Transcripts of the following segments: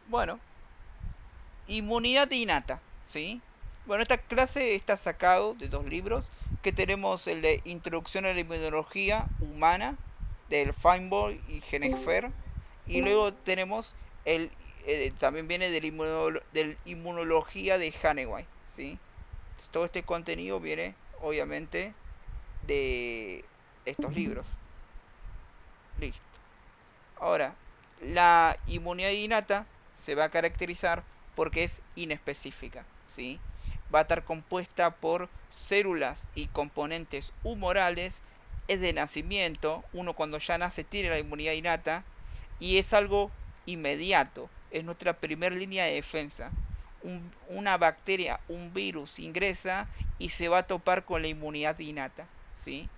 Bueno, inmunidad innata, ¿sí? Bueno, esta clase está sacado de dos libros, que tenemos el de Introducción a la Inmunología Humana, del Feinberg y Genexfer, y luego tenemos el, también viene del Inmunología de Haneway, ¿sí? Entonces, todo este contenido viene, obviamente, de estos libros. Listo. Ahora, la inmunidad innata se va a caracterizar porque es inespecífica, ¿sí? Va a estar compuesta por células y componentes humorales, es de nacimiento, uno cuando ya nace tiene la inmunidad innata y es algo inmediato, es nuestra primera línea de defensa. Una bacteria, un virus ingresa y se va a topar con la inmunidad innata, ¿sí?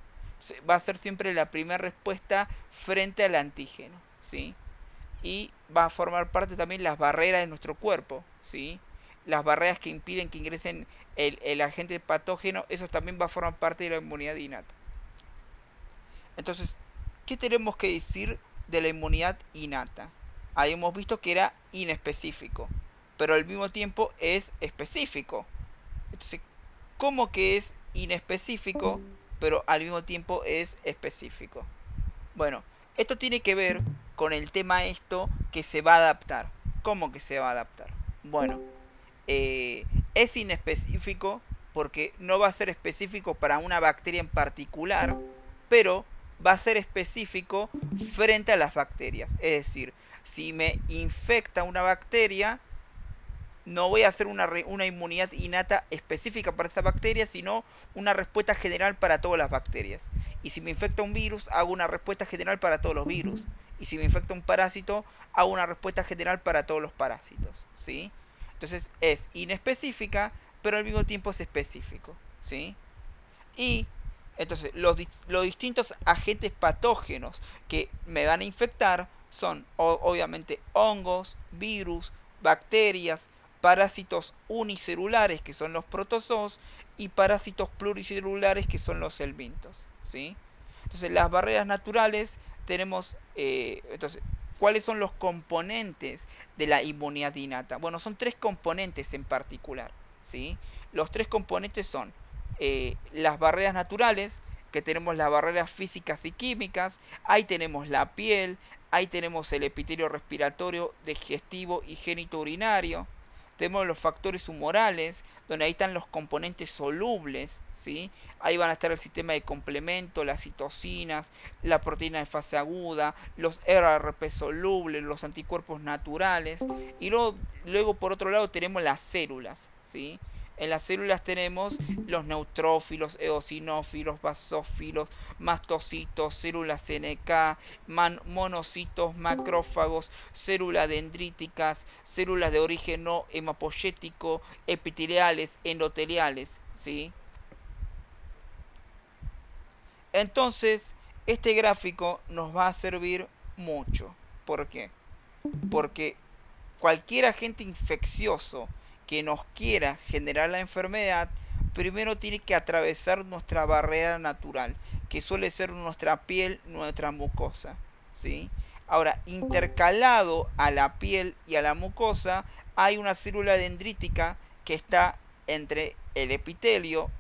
Va a ser siempre la primera respuesta frente al antígeno, ¿sí? Y va a formar parte también las barreras de nuestro cuerpo, ¿sí? Las barreras que impiden que ingresen el agente patógeno, eso también va a formar parte de la inmunidad innata. Entonces, ¿qué tenemos que decir de la inmunidad innata? Habíamos visto que era inespecífico, pero al mismo tiempo es específico. Entonces, ¿cómo que es inespecífico, pero al mismo tiempo es específico? Bueno, esto tiene que ver con el tema esto que se va a adaptar. ¿Cómo que se va a adaptar? Bueno, eh, es inespecífico porque no va a ser específico para una bacteria en particular, pero va a ser específico frente a las bacterias. Es decir, si me infecta una bacteria, no voy a hacer una inmunidad innata específica para esa bacteria, sino una respuesta general para todas las bacterias. Y si me infecta un virus, hago una respuesta general para todos los virus. Y si me infecta un parásito, hago una respuesta general para todos los parásitos, ¿sí? Entonces es inespecífica, pero al mismo tiempo es específico, ¿sí? Y entonces los distintos agentes patógenos que me van a infectar son obviamente hongos, virus, bacterias, parásitos unicelulares que son los protozoos y parásitos pluricelulares que son los helmintos, ¿sí? Entonces las barreras naturales tenemos, entonces, ¿cuáles son los componentes de la inmunidad innata? Bueno, son tres componentes en particular, ¿sí? Los tres componentes son las barreras naturales, que tenemos las barreras físicas y químicas, ahí tenemos la piel, ahí tenemos el epitelio respiratorio, digestivo y genitourinario, tenemos los factores humorales, donde ahí están los componentes solubles, ¿sí? Ahí van a estar el sistema de complemento, las citocinas, la proteína de fase aguda, los RRP solubles, los anticuerpos naturales, y luego por otro lado tenemos las células, ¿sí? En las células tenemos los neutrófilos, eosinófilos, basófilos, mastocitos, células NK, monocitos, macrófagos, células dendríticas, células de origen no hemapoyético, epiteliales, endoteliales, ¿sí? Entonces, este gráfico nos va a servir mucho. ¿Por qué? Porque cualquier agente infeccioso que nos quiera generar la enfermedad, primero tiene que atravesar nuestra barrera natural, que suele ser nuestra piel, nuestra mucosa, ¿sí? Ahora, intercalado a la piel y a la mucosa, hay una célula dendrítica que está entre el epitelio,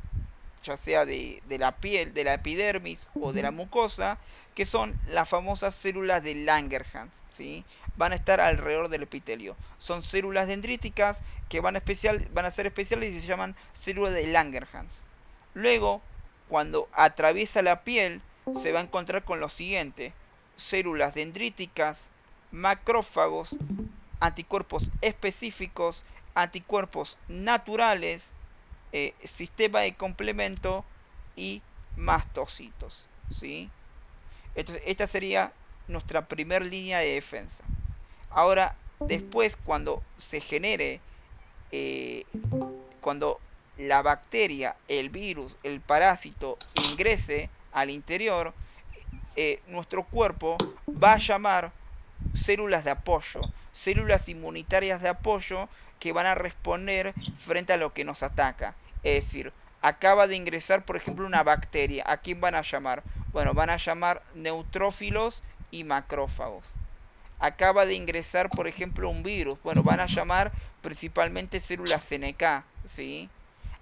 ya sea de la piel, de la epidermis o de la mucosa, que son las famosas células de Langerhans, ¿sí? Van a estar alrededor del epitelio. Son células dendríticas que van a ser especiales y se llaman células de Langerhans. Luego, cuando atraviesa la piel, se va a encontrar con lo siguiente: células dendríticas, macrófagos, anticuerpos específicos, anticuerpos naturales, sistema de complemento y mastocitos, ¿sí? Entonces, esta sería nuestra primera línea de defensa. Ahora, después, cuando se genere, eh, cuando la bacteria, el virus, el parásito ingrese al interior, nuestro cuerpo va a llamar células de apoyo, células inmunitarias de apoyo que van a responder frente a lo que nos ataca. Es decir, acaba de ingresar, por ejemplo, una bacteria. ¿A quién van a llamar? Bueno, van a llamar neutrófilos y macrófagos. acaba de ingresar, por ejemplo, un virus. Bueno, van a llamar principalmente células CNK, ¿sí?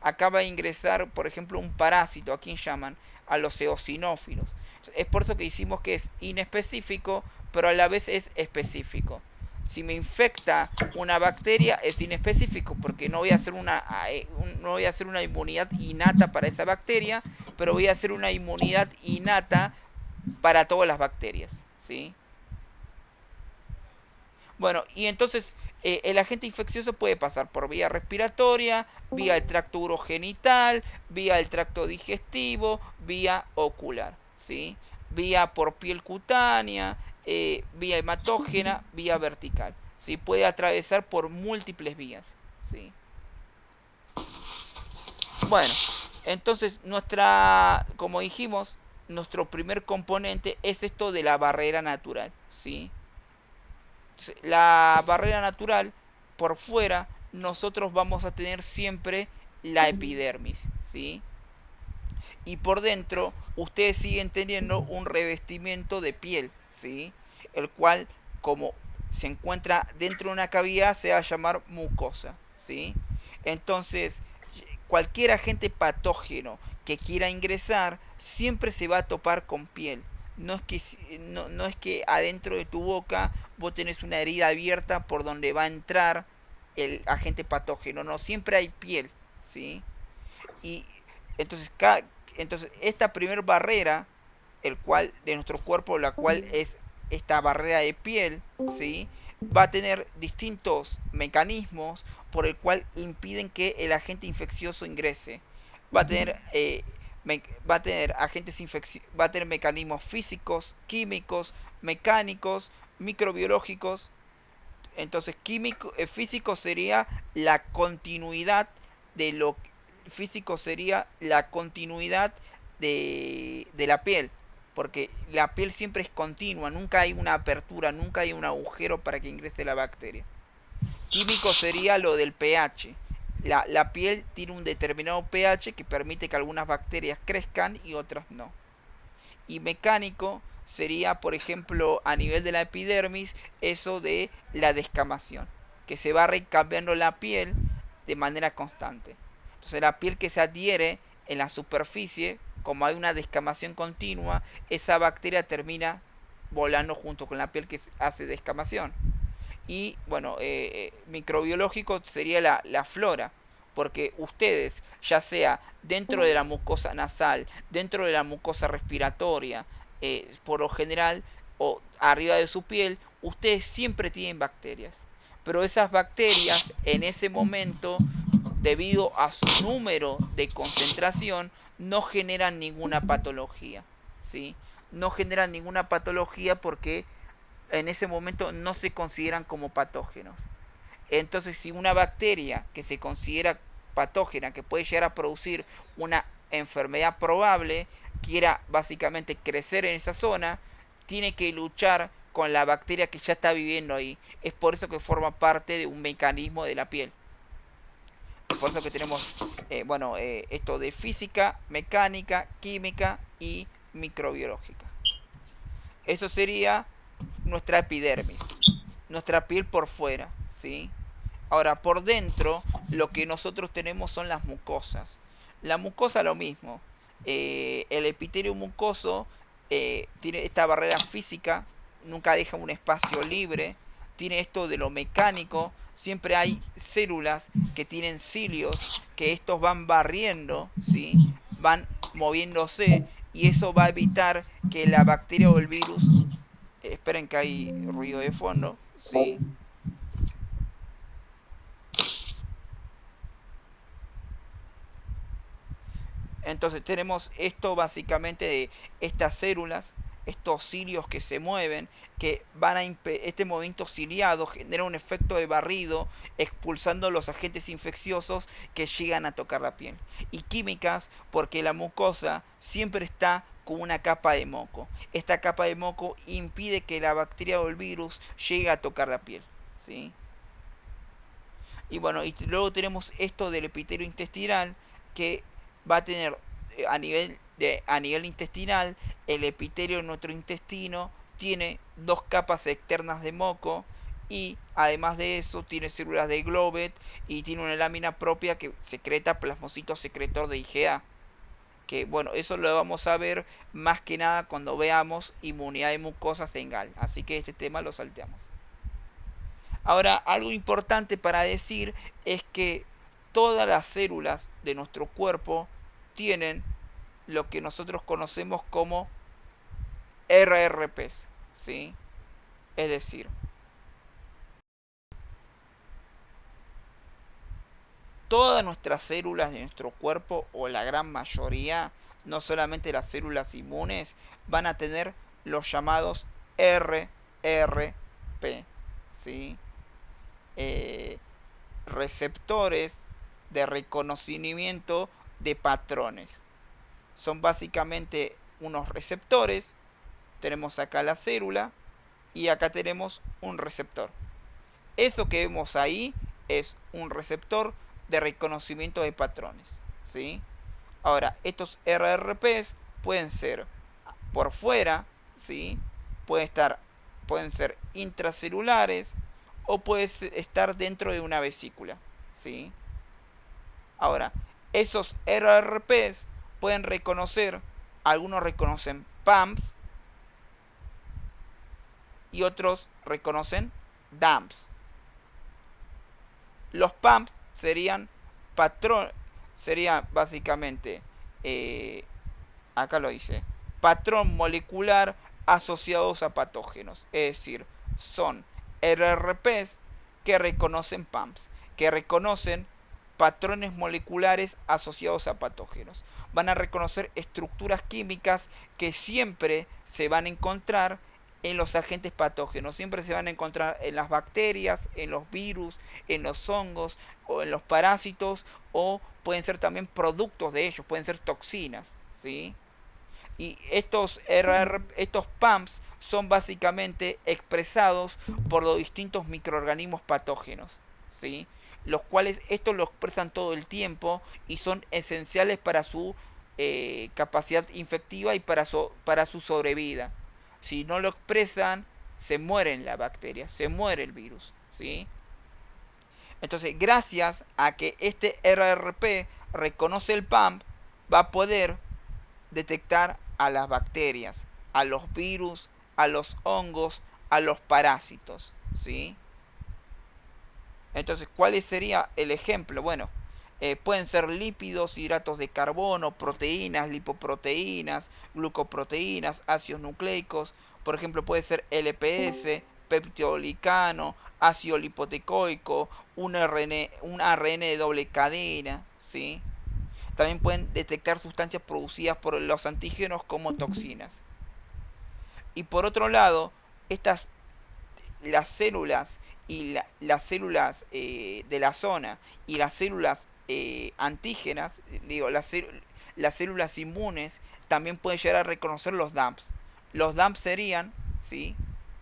Acaba de ingresar, por ejemplo, un parásito. ¿A quién llaman? A los eosinófilos. Es por eso que decimos que es inespecífico, pero a la vez es específico. Si me infecta una bacteria es inespecífico porque no voy a hacer no voy a hacer una inmunidad innata para esa bacteria, pero voy a hacer una inmunidad innata para todas las bacterias, ¿sí? Bueno, y entonces el agente infeccioso puede pasar por vía respiratoria, vía el tracto urogenital, vía el tracto digestivo, vía ocular, ¿sí? Vía por piel cutánea, vía hematógena, vía vertical, ¿sí? Puede atravesar por múltiples vías, ¿sí? Bueno, entonces como dijimos, nuestro primer componente es esto de la barrera natural, ¿sí? La barrera natural, por fuera, nosotros vamos a tener siempre la epidermis, ¿sí? Y por dentro, ustedes siguen teniendo un revestimiento de piel, ¿sí? El cual, como se encuentra dentro de una cavidad, se va a llamar mucosa, ¿sí? Entonces, cualquier agente patógeno que quiera ingresar, siempre se va a topar con piel. No es que adentro de tu boca vos tenés una herida abierta por donde va a entrar el agente patógeno. No, siempre hay piel, ¿sí? Y entonces, entonces esta primer barrera, el cual de nuestro cuerpo, la cual es esta barrera de piel, ¿sí? Va a tener distintos mecanismos por el cual impiden que el agente infeccioso ingrese. Va a tener va a tener va a tener mecanismos físicos, químicos, mecánicos, microbiológicos. Entonces, físico sería la continuidad de lo físico sería la continuidad de la piel, porque la piel siempre es continua, nunca hay una apertura, nunca hay un agujero para que ingrese la bacteria. Químico sería lo del pH. La piel tiene un determinado pH que permite que algunas bacterias crezcan y otras no. Y mecánico sería, por ejemplo, a nivel de la epidermis, eso de la descamación, que se va recambiando la piel de manera constante. Entonces la piel que se adhiere en la superficie, como hay una descamación continua, esa bacteria termina volando junto con la piel que hace descamación. Y bueno, microbiológico sería la flora, porque ustedes, ya sea dentro de la mucosa nasal, dentro de la mucosa respiratoria, por lo general, o arriba de su piel, ustedes siempre tienen bacterias. Pero esas bacterias en ese momento, debido a su número de concentración, no generan ninguna patología, ¿sí? No generan ninguna patología porque en ese momento no se consideran como patógenos. Entonces, si una bacteria que se considera patógena, que puede llegar a producir una enfermedad probable, quiera básicamente crecer en esa zona, tiene que luchar con la bacteria que ya está viviendo ahí. Es por eso que forma parte de un mecanismo de la piel. Es por eso que tenemos, esto de física, mecánica, química y microbiológica. Eso sería nuestra epidermis, nuestra piel por fuera, ¿sí? Ahora, por dentro, lo que nosotros tenemos son las mucosas. La mucosa lo mismo. El epitelio mucoso tiene esta barrera física, nunca deja un espacio libre. Tiene esto de lo mecánico. Siempre hay células que tienen cilios, que estos van barriendo, ¿sí? Van moviéndose y eso va a evitar que la bacteria o el virus esperen que hay ruido de fondo, ¿sí? Entonces tenemos esto básicamente de estas células, estos cilios que se mueven, que van a este movimiento ciliado genera un efecto de barrido, expulsando los agentes infecciosos que llegan a tocar la piel. Y químicas, porque la mucosa siempre está con una capa de moco. Esta capa de moco impide que la bacteria o el virus llegue a tocar la piel, ¿sí? Y bueno, y luego tenemos esto del epitelio intestinal que va a tener a nivel intestinal, el epitelio de nuestro intestino tiene dos capas externas de moco y además de eso tiene células de Globet y tiene una lámina propia que secreta plasmocito secretor de IgA. Que bueno, eso lo vamos a ver más que nada cuando veamos inmunidad de mucosas en GAL. Así que este tema lo salteamos. Ahora, algo importante para decir es que todas las células de nuestro cuerpo tienen lo que nosotros conocemos como RRPs, ¿sí? Es decir, todas nuestras células de nuestro cuerpo, o la gran mayoría, no solamente las células inmunes, van a tener los llamados RRP, ¿sí? Eh, receptores de reconocimiento de patrones. Son básicamente unos receptores. Tenemos acá la célula y acá tenemos un receptor. Eso que vemos ahí es un receptor de reconocimiento de patrones, ¿sí? Ahora, estos RRPs pueden ser por fuera, ¿sí? Pueden ser intracelulares o pueden estar dentro de una vesícula, ¿sí? Ahora, esos RRPs pueden reconocer, algunos reconocen PAMPs y otros reconocen DAMPs. Los PAMPs serían básicamente, eh, acá lo dice, patrón molecular asociados a patógenos. Es decir, son RRPs que reconocen PAMPs, que reconocen patrones moleculares asociados a patógenos. Van a reconocer estructuras químicas que siempre se van a encontrar en los agentes patógenos. Siempre se van a encontrar en las bacterias, en los virus, en los hongos o en los parásitos, o pueden ser también productos de ellos, pueden ser toxinas, ¿sí? Y estos PAMPs son básicamente expresados por los distintos microorganismos patógenos, ¿sí? Los cuales estos lo expresan todo el tiempo y son esenciales para su capacidad infectiva y para su sobrevida. Si no lo expresan, se muere la bacteria, se muere el virus, ¿sí? Entonces, gracias a que este RRP reconoce el PAMP, va a poder detectar a las bacterias, a los virus, a los hongos, a los parásitos, ¿sí? Entonces, ¿cuál sería el ejemplo? Bueno, pueden ser lípidos, hidratos de carbono, proteínas, lipoproteínas, glucoproteínas, ácidos nucleicos. Por ejemplo, puede ser LPS, peptidoglicano, ácido lipotecoico, un ARN de doble cadena, ¿sí? También pueden detectar sustancias producidas por los antígenos como toxinas. Y por otro lado, las células y las células de la zona y las células antígenas, digo, las células inmunes, también pueden llegar a reconocer los DAMPs. Los DAMPs serían, ¿sí?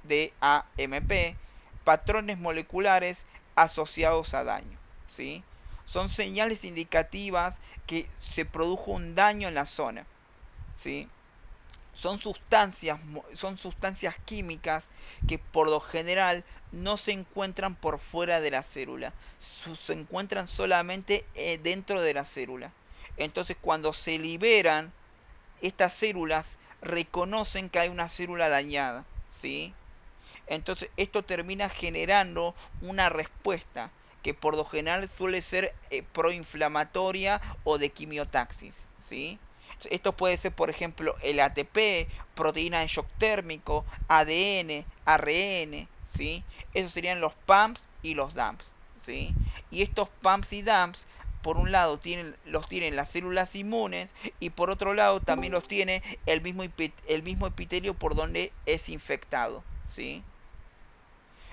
DAMP, patrones moleculares asociados a daño, ¿sí? Son señales indicativas que se produjo un daño en la zona, ¿sí? Son sustancias químicas que por lo general no se encuentran por fuera de la célula, se encuentran solamente dentro de la célula. Entonces, cuando se liberan, estas células reconocen que hay una célula dañada, ¿sí? Entonces, esto termina generando una respuesta que por lo general suele ser proinflamatoria o de quimiotaxis, ¿sí? Esto puede ser, por ejemplo, el ATP, proteína de shock térmico, ADN, ARN, ¿sí? Esos serían los PAMPs y los DAMPs, ¿sí? Y estos PAMPs y DAMPs, por un lado, los tienen las células inmunes y por otro lado también los tiene el mismo epitelio por donde es infectado, ¿sí?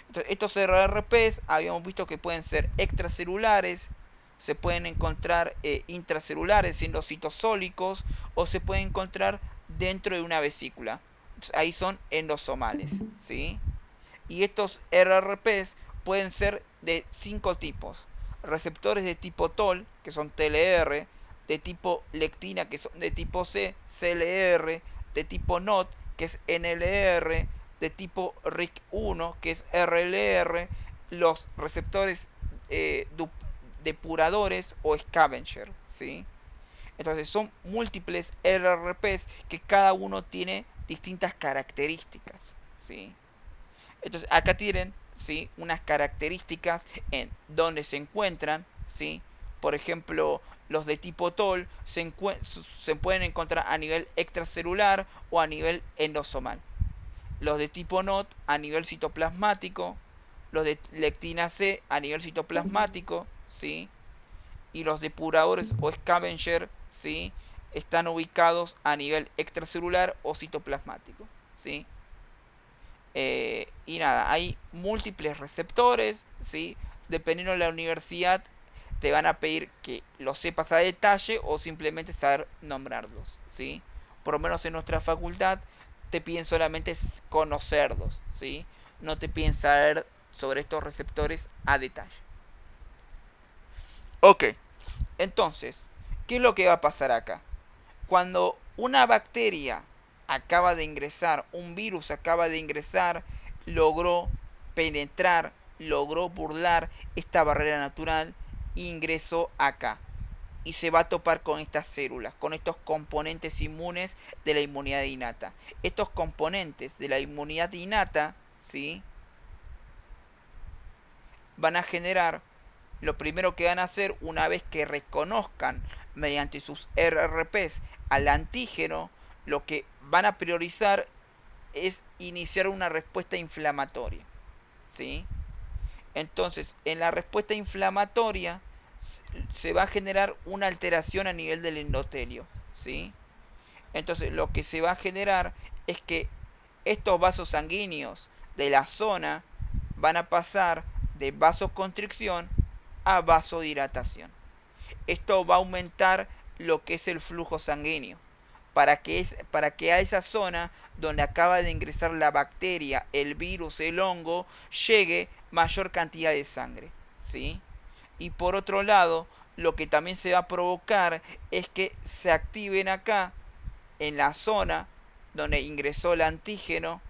Entonces, estos RRPs habíamos visto que pueden ser extracelulares, se pueden encontrar intracelulares siendo citosólicos o se pueden encontrar dentro de una vesícula. Entonces, ahí son endosomales, ¿sí? Y estos RRPs pueden ser de 5 tipos. Receptores de tipo TOL, que son TLR, de tipo lectina, que son de tipo C, CLR, de tipo NOT, que es NLR, de tipo RIC1, que es RLR, los receptores depuradores o scavenger, ¿sí? Entonces son múltiples RRPs que cada uno tiene distintas características, ¿sí? Entonces acá tienen, ¿sí?, unas características en donde se encuentran, ¿sí? Por ejemplo, los de tipo TOL se pueden encontrar a nivel extracelular o a nivel endosomal. Los de tipo NOT a nivel citoplasmático, los de lectina C a nivel citoplasmático, ¿sí? Y los depuradores o scavenger, ¿sí?, están ubicados a nivel extracelular o citoplasmático, ¿sí? Y nada, hay múltiples receptores, ¿sí? Dependiendo de la universidad, te van a pedir que los sepas a detalle o simplemente saber nombrarlos, ¿sí? Por lo menos en nuestra facultad te piden solamente conocerlos, ¿sí? No te piden saber sobre estos receptores a detalle. Ok, entonces, ¿qué es lo que va a pasar acá? Cuando una bacteria acaba de ingresar, un virus acaba de ingresar, logró penetrar, logró burlar esta barrera natural, ingresó acá y se va a topar con estas células, con estos componentes inmunes de la inmunidad innata. Estos componentes de la inmunidad innata, ¿sí?, van a generar, lo primero que van a hacer una vez que reconozcan mediante sus RRPs al antígeno, lo que van a priorizar es iniciar una respuesta inflamatoria, ¿sí? Entonces, en la respuesta inflamatoria se va a generar una alteración a nivel del endotelio, ¿sí? Entonces, lo que se va a generar es que estos vasos sanguíneos de la zona van a pasar de vasoconstricción a vasodilatación. Esto va a aumentar lo que es el flujo sanguíneo, para que a esa zona donde acaba de ingresar la bacteria, el virus, el hongo, llegue mayor cantidad de sangre, ¿sí? Y por otro lado, lo que también se va a provocar es que se activen acá, en la zona donde ingresó el antígeno,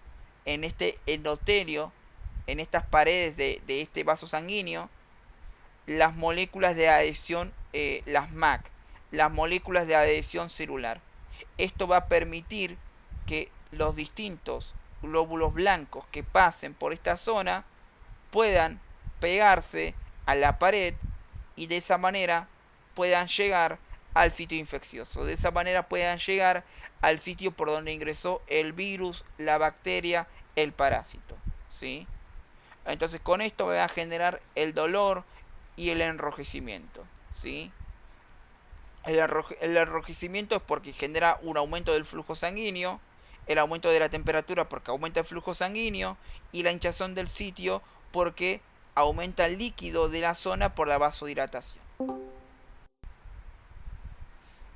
en este endotelio, en estas paredes de este vaso sanguíneo, las moléculas de adhesión, las MAC, las moléculas de adhesión celular. Esto va a permitir que los distintos glóbulos blancos que pasen por esta zona puedan pegarse a la pared y de esa manera puedan llegar al sitio infeccioso. De esa manera puedan llegar al sitio por donde ingresó el virus, la bacteria, el parásito, ¿sí? Entonces con esto va a generar el dolor y el enrojecimiento, ¿sí? El enrojecimiento es porque genera un aumento del flujo sanguíneo, el aumento de la temperatura porque aumenta el flujo sanguíneo y la hinchazón del sitio porque aumenta el líquido de la zona por la vasodilatación.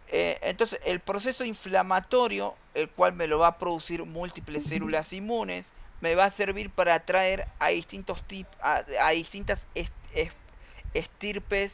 Entonces el proceso inflamatorio, el cual me lo va a producir múltiples células inmunes, me va a servir para atraer a a distintas estirpes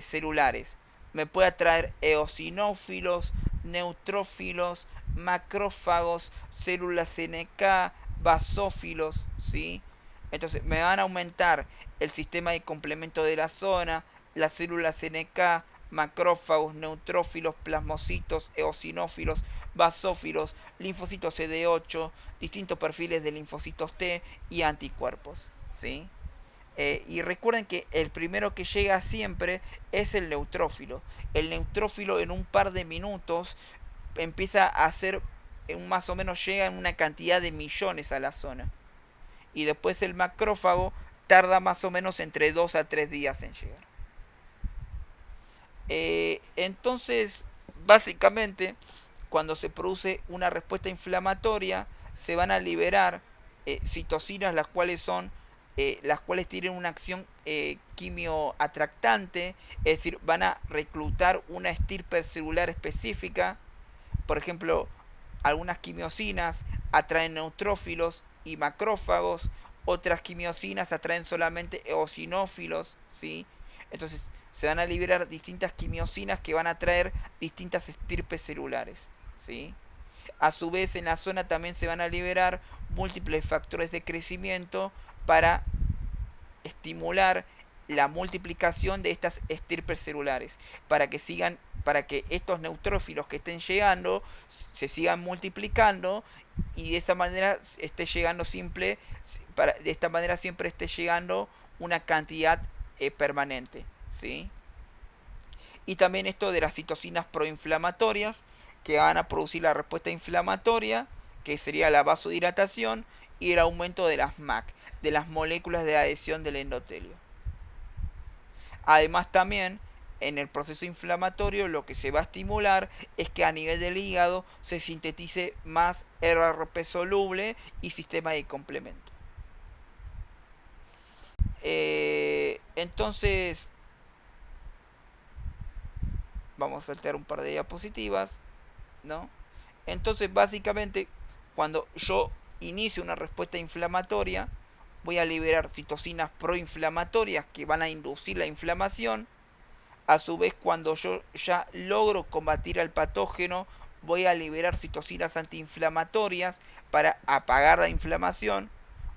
celulares. Me puede atraer eosinófilos, neutrófilos, macrófagos, células NK, basófilos, ¿sí? Entonces me van a aumentar el sistema de complemento de la zona, las células NK, macrófagos, neutrófilos, plasmocitos, eosinófilos, basófilos, linfocitos CD8, distintos perfiles de linfocitos T y anticuerpos, ¿sí? Y recuerden que el primero que llega siempre es el neutrófilo. El neutrófilo en un par de minutos empieza a hacer, más o menos llega en una cantidad de millones a la zona. Y después el macrófago tarda más o menos entre 2 a 3 días en llegar. Entonces, básicamente, cuando se produce una respuesta inflamatoria, se van a liberar citocinas, las cuales tienen una acción quimioatractante, es decir, van a reclutar una estirpe celular específica. Por ejemplo, algunas quimiosinas atraen neutrófilos y macrófagos, otras quimiosinas atraen solamente eosinófilos, ¿sí? Entonces, se van a liberar distintas quimiosinas que van a atraer distintas estirpes celulares, ¿sí? A su vez, en la zona también se van a liberar múltiples factores de crecimiento para estimular la multiplicación de estas estirpes celulares, para que estos neutrófilos que estén llegando se sigan multiplicando y de esa manera esté llegando de esta manera siempre esté llegando una cantidad permanente, ¿sí? Y también esto de las citocinas proinflamatorias que van a producir la respuesta inflamatoria, que sería la vasodilatación y el aumento de las MAC, de las moléculas de adhesión del endotelio. Además también en el proceso inflamatorio lo que se va a estimular es que a nivel del hígado se sintetice más RRP soluble y sistema de complemento. Entonces, vamos a saltar un par de diapositivas, ¿no? Entonces, básicamente, cuando yo inicio una respuesta inflamatoria, voy a liberar citocinas proinflamatorias que van a inducir la inflamación. A su vez, cuando yo ya logro combatir al patógeno, voy a liberar citocinas antiinflamatorias para apagar la inflamación,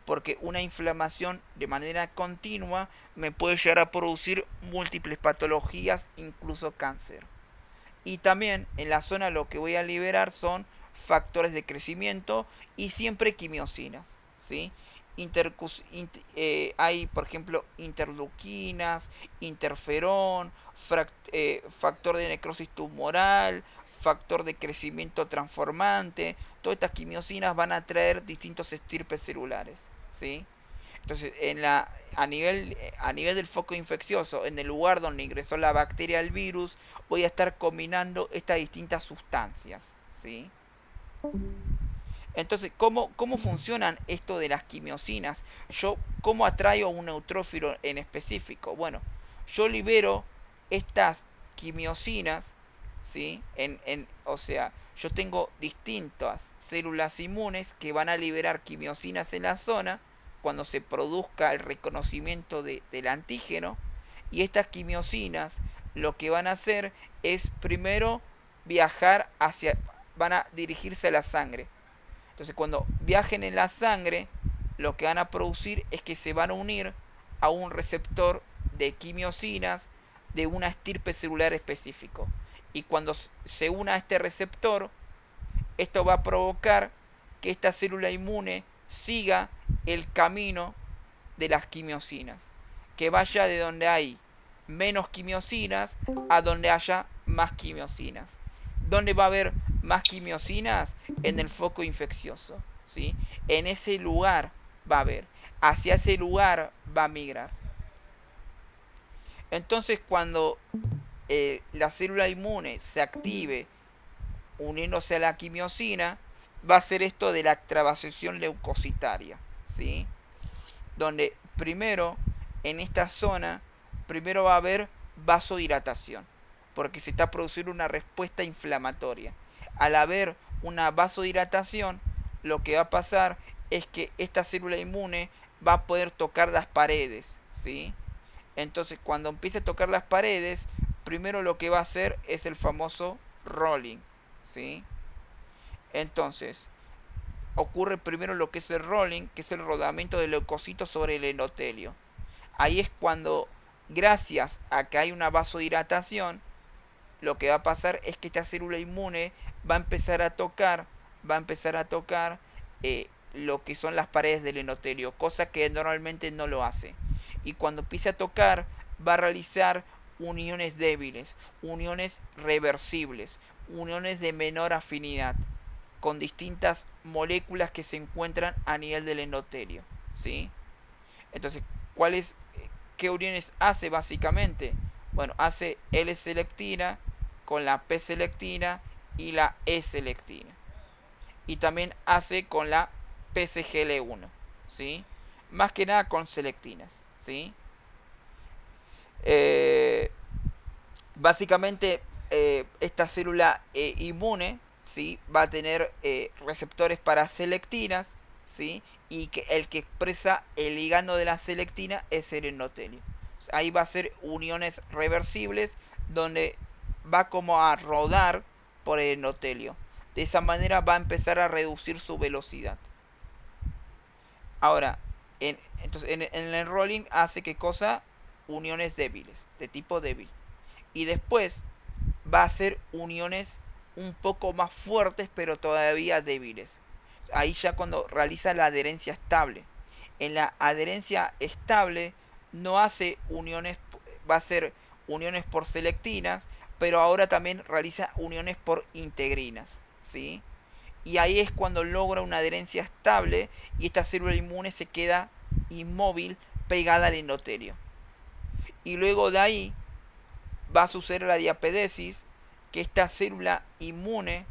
porque una inflamación de manera continua me puede llegar a producir múltiples patologías, incluso cáncer. Y también en la zona lo que voy a liberar son factores de crecimiento y siempre quimiosinas, ¿sí? Hay, por ejemplo, interleuquinas, interferón, factor de necrosis tumoral, factor de crecimiento transformante. Todas estas quimiosinas van a traer distintos estirpes celulares, ¿sí? Entonces, a nivel del foco infeccioso, en el lugar donde ingresó la bacteria, el virus, voy a estar combinando estas distintas sustancias, ¿sí? Entonces, ¿cómo funcionan esto de las quimiosinas? ¿Cómo atraigo a un neutrófilo en específico? Bueno, yo libero estas quimiosinas, ¿sí? O sea, yo tengo distintas células inmunes que van a liberar quimiosinas en la zona cuando se produzca el reconocimiento del antígeno, y estas quimiosinas lo que van a hacer es primero van a dirigirse a la sangre. Entonces, cuando viajen en la sangre, lo que van a producir es que se van a unir a un receptor de quimiosinas de una estirpe celular específico. Y cuando se una a este receptor, esto va a provocar que esta célula inmune siga el camino de las quimiosinas, que vaya de donde hay menos quimiosinas a donde haya más quimiosinas. ¿Dónde va a haber más quimiosinas? En el foco infeccioso, ¿sí? En ese lugar va a haber, hacia ese lugar va a migrar. Entonces, cuando la célula inmune se active uniéndose a la quimiosina, va a ser esto de la extravasación leucocitaria, ¿sí? Donde primero, en esta zona, primero va a haber vasodilatación, porque se está produciendo una respuesta inflamatoria. Al haber una vasodilatación, lo que va a pasar es que esta célula inmune va a poder tocar las paredes, ¿sí? Entonces, cuando empiece a tocar las paredes, primero lo que va a hacer es el famoso rolling, ¿sí? Entonces, ocurre primero lo que es el rolling, que es el rodamiento de leucocitos sobre el endotelio. Ahí es cuando, gracias a que hay una vasodilatación, lo que va a pasar es que esta célula inmune va a empezar a tocar, lo que son las paredes del endotelio, cosa que normalmente no lo hace. Y cuando empiece a tocar, va a realizar uniones débiles, uniones reversibles, uniones de menor afinidad, con distintas moléculas que se encuentran a nivel del endotelio, ¿sí? Entonces, ¿qué uniones hace básicamente? Bueno, hace L-selectina con la P-selectina y la E-selectina. Y también hace con la PCGL1, ¿sí? Más que nada con selectinas, ¿sí? Eh, Básicamente, esta célula inmune, ¿sí? Va a tener receptores para selectinas, ¿sí? Y que el que expresa el ligando de la selectina es el endotelio. Ahí va a ser uniones reversibles donde va como a rodar por el endotelio. De esa manera va a empezar a reducir su velocidad. Ahora, entonces en el rolling hace qué cosa? Uniones débiles, de tipo débil. Y después va a hacer uniones un poco más fuertes, pero todavía débiles. Ahí ya cuando realiza la adherencia estable. En la adherencia estable no hace uniones, va a hacer uniones por selectinas, pero ahora también realiza uniones por integrinas, ¿sí? Y ahí es cuando logra una adherencia estable y esta célula inmune se queda inmóvil pegada al endotelio. Y luego de ahí va a suceder la diapedesis, que esta célula inmune,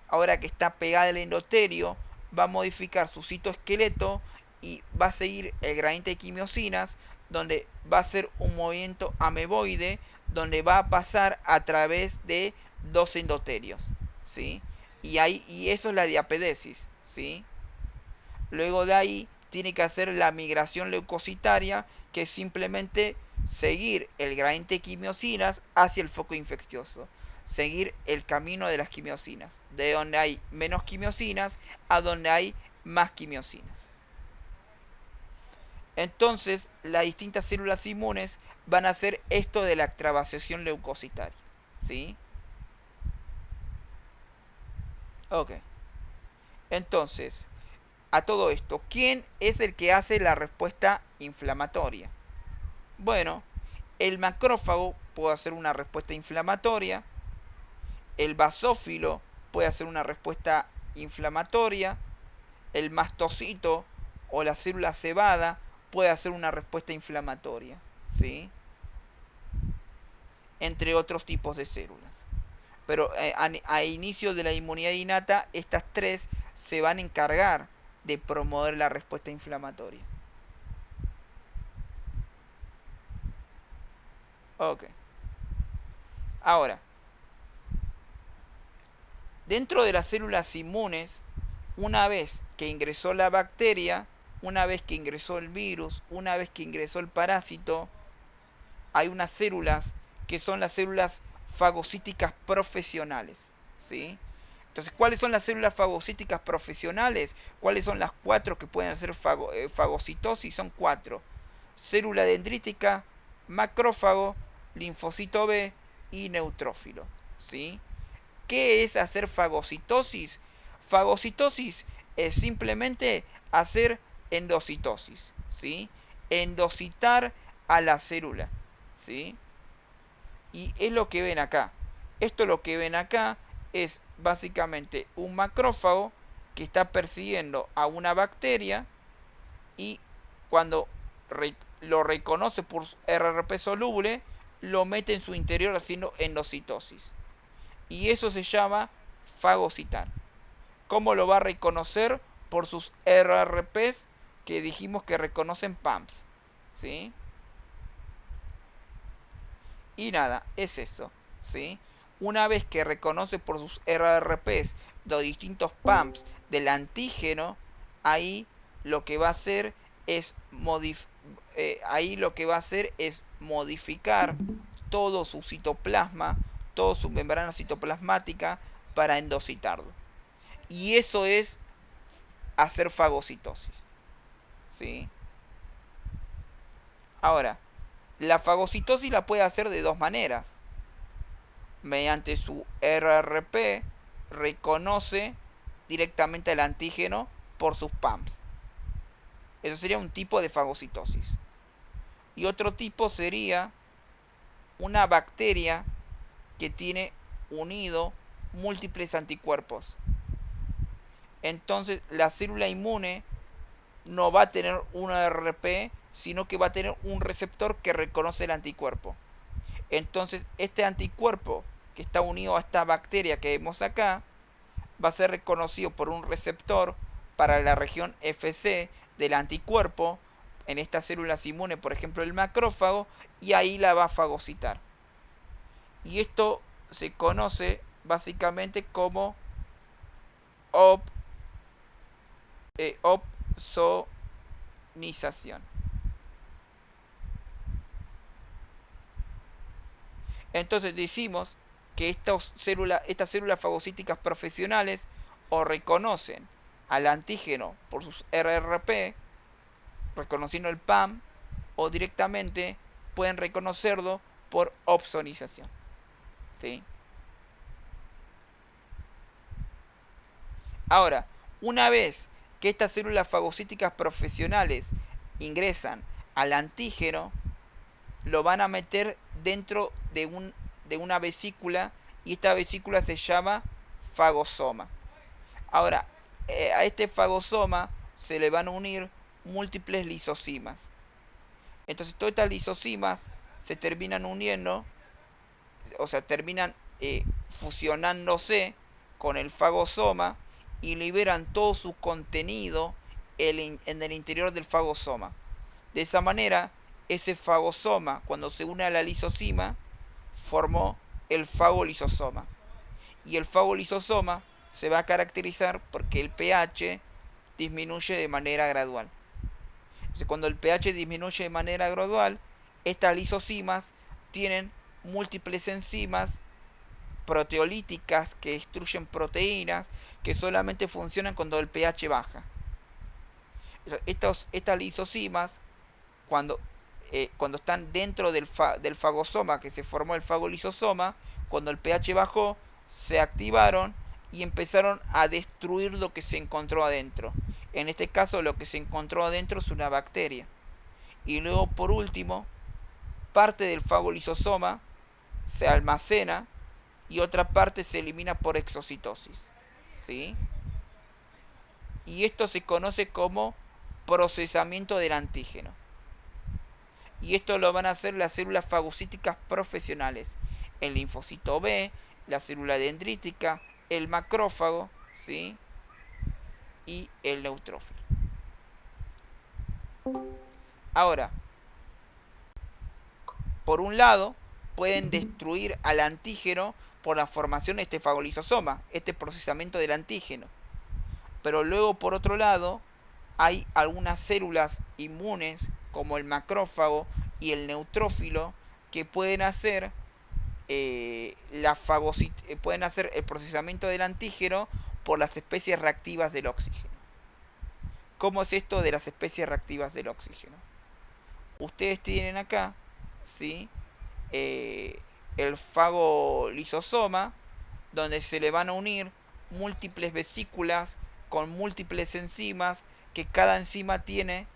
ahora que está pegada al endotelio, va a modificar su citoesqueleto y va a seguir el gradiente de quimiosinas, donde va a ser un movimiento ameboide, donde va a pasar a través de dos endotelios, ¿sí? Y eso es la diapedesis, ¿sí? Luego de ahí tiene que hacer la migración leucocitaria, que es simplemente seguir el gradiente de quimiosinas hacia el foco infeccioso. Seguir el camino de las quimiosinas, de donde hay menos quimiosinas a donde hay más quimiosinas. Entonces, las distintas células inmunes van a hacer esto de la extravasación leucocitaria. ¿Sí? Ok. Entonces, a todo esto, ¿quién es el que hace la respuesta inflamatoria? Bueno, el macrófago puede hacer una respuesta inflamatoria, el basófilo puede hacer una respuesta inflamatoria, el mastocito o la célula cebada puede hacer una respuesta inflamatoria, ¿sí? Entre otros tipos de células. Pero a inicio de la inmunidad innata, estas tres se van a encargar de promover la respuesta inflamatoria. Ok. Ahora, dentro de las células inmunes, una vez que ingresó la bacteria, una vez que ingresó el virus, una vez que ingresó el parásito, hay unas células que son las células fagocíticas profesionales, ¿sí? Entonces, ¿cuáles son las células fagocíticas profesionales? ¿Cuáles son las cuatro que pueden hacer fagocitosis? Son cuatro: célula dendrítica, macrófago, linfocito B y neutrófilo, ¿sí? ¿Qué es hacer fagocitosis? Fagocitosis es simplemente hacer endocitosis, ¿sí? Endocitar a la célula, ¿sí? Y es lo que ven acá. Esto lo que ven acá es básicamente un macrófago que está persiguiendo a una bacteria y cuando lo reconoce por RRP soluble, lo mete en su interior haciendo endocitosis. Y eso se llama fagocitar. ¿Cómo lo va a reconocer? Por sus RRPs que dijimos que reconocen PAMPs, ¿sí? Y nada, es eso, ¿sí? Una vez que reconoce por sus RRPs los distintos PAMPs del antígeno, ahí lo que va a hacer es modificar todo su citoplasma, toda su membrana citoplasmática para endocitarlo. Y eso es hacer fagocitosis, ¿sí? Ahora, la fagocitosis la puede hacer de dos maneras. Mediante su RRP reconoce directamente al antígeno por sus PAMPs. Eso sería un tipo de fagocitosis. Y otro tipo sería una bacteria que tiene unido múltiples anticuerpos. Entonces la célula inmune no va a tener un RRP, sino que va a tener un receptor que reconoce el anticuerpo. Entonces este anticuerpo que está unido a esta bacteria que vemos acá va a ser reconocido por un receptor para la región Fc del anticuerpo en estas células inmunes, por ejemplo el macrófago, y ahí la va a fagocitar. Y esto se conoce básicamente como opsonización. Entonces decimos que estas células fagocíticas profesionales o reconocen al antígeno por sus RRP, reconociendo el PAM, o directamente pueden reconocerlo por opsonización. ¿Sí? Ahora, una vez que estas células fagocíticas profesionales ingresan al antígeno, lo van a meter dentro de una vesícula, y esta vesícula se llama fagosoma. Ahora, a este fagosoma se le van a unir múltiples lisosimas. Entonces todas estas lisosimas se terminan uniendo, o sea, terminan fusionándose con el fagosoma y liberan todo su contenido en el interior del fagosoma. De esa manera, ese fagosoma, cuando se une a la lisosima, formó el fagolisosoma. Y el fagolisosoma se va a caracterizar porque el pH disminuye de manera gradual. Entonces, cuando el pH disminuye de manera gradual, estas lisosimas tienen múltiples enzimas proteolíticas que destruyen proteínas que solamente funcionan cuando el pH baja. Estas lisosimas, cuando, cuando están dentro del fagosoma que se formó el fagolisosoma, cuando el pH bajó, se activaron y empezaron a destruir lo que se encontró adentro. En este caso, lo que se encontró adentro es una bacteria. Y luego, por último, parte del fagolisosoma se almacena y otra parte se elimina por exocitosis. ¿Sí? Y esto se conoce como procesamiento del antígeno. Y esto lo van a hacer las células fagocíticas profesionales: el linfocito B, la célula dendrítica, el macrófago, ¿sí? Y el neutrófilo. Ahora, por un lado, pueden destruir al antígeno por la formación de este fagolisosoma, este procesamiento del antígeno. Pero luego, por otro lado, hay algunas células inmunes, como el macrófago y el neutrófilo, que pueden hacer pueden hacer el procesamiento del antígeno por las especies reactivas del oxígeno. ¿Cómo es esto de las especies reactivas del oxígeno? Ustedes tienen acá, ¿sí? El fagolisosoma, donde se le van a unir múltiples vesículas con múltiples enzimas, que cada enzima tiene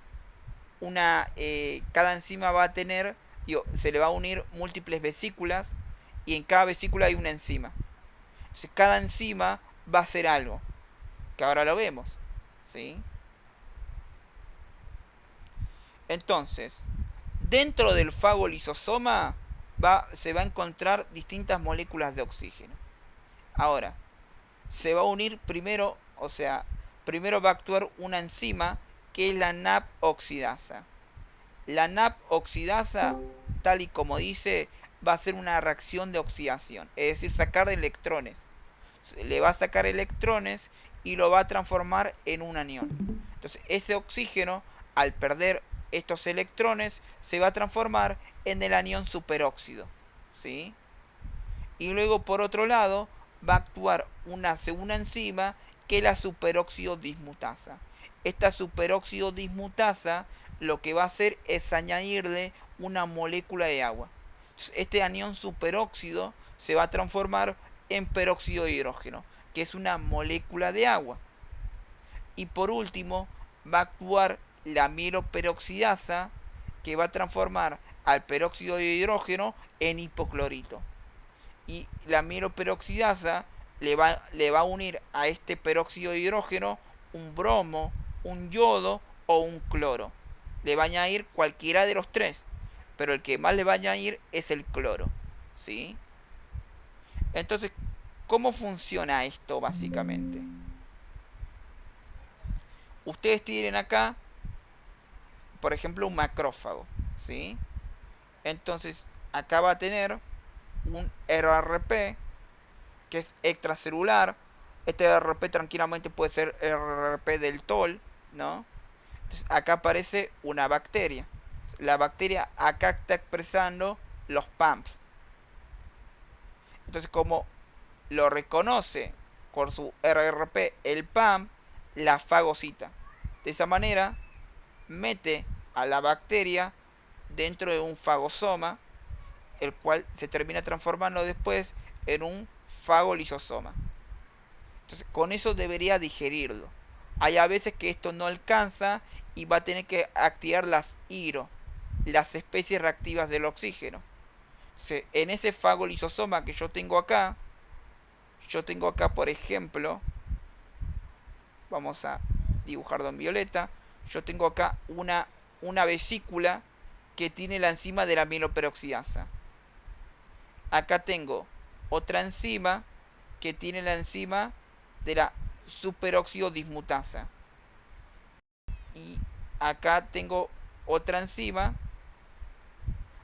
cada enzima va a tener, se le va a unir múltiples vesículas, y en cada vesícula hay una enzima. Entonces, cada enzima va a hacer algo, que ahora lo vemos, ¿sí? Entonces, dentro del fagolisosoma se va a encontrar distintas moléculas de oxígeno. Ahora, se va a unir primero, o sea, primero va a actuar una enzima que es la NAP oxidasa. La NAP oxidasa, tal y como dice, va a hacer una reacción de oxidación, es decir, sacar electrones. Le va a sacar electrones y lo va a transformar en un anión. Entonces, ese oxígeno, al perder estos electrones, se va a transformar en el anión superóxido, ¿sí? Y luego, por otro lado, va a actuar una segunda enzima, que es la superóxido dismutasa. Esta superóxido dismutasa lo que va a hacer es añadirle una molécula de agua. Este anión superóxido se va a transformar en peróxido de hidrógeno, que es una molécula de agua. Y por último, va a actuar la mieloperoxidasa, que va a transformar al peróxido de hidrógeno en hipoclorito. Y la mieloperoxidasa le va a unir a este peróxido de hidrógeno un bromo, un yodo o un cloro. Le va a añadir cualquiera de los tres, pero el que más le va a añadir es el cloro, ¿sí? Entonces, ¿cómo funciona esto básicamente? Ustedes tienen acá, por ejemplo, un macrófago, ¿sí? Entonces, acá va a tener un RRP, que es extracelular. Este RRP tranquilamente puede ser RRP del TOL, ¿no? Entonces, acá aparece una bacteria. La bacteria acá está expresando los PAMPs. Entonces, como lo reconoce por su RRP el PAM, la fagocita. De esa manera, mete a la bacteria dentro de un fagosoma, el cual se termina transformando después en un fagolisosoma. Entonces, con eso debería digerirlo. Hay a veces que esto no alcanza y va a tener que activar las IRO, las especies reactivas del oxígeno. Entonces, en ese fagolisosoma que yo tengo acá, por ejemplo, vamos a dibujarlo en violeta, yo tengo acá una vesícula que tiene la enzima de la mieloperoxidasa. Acá tengo otra enzima que tiene la enzima de la superóxido dismutasa. Y acá tengo otra enzima,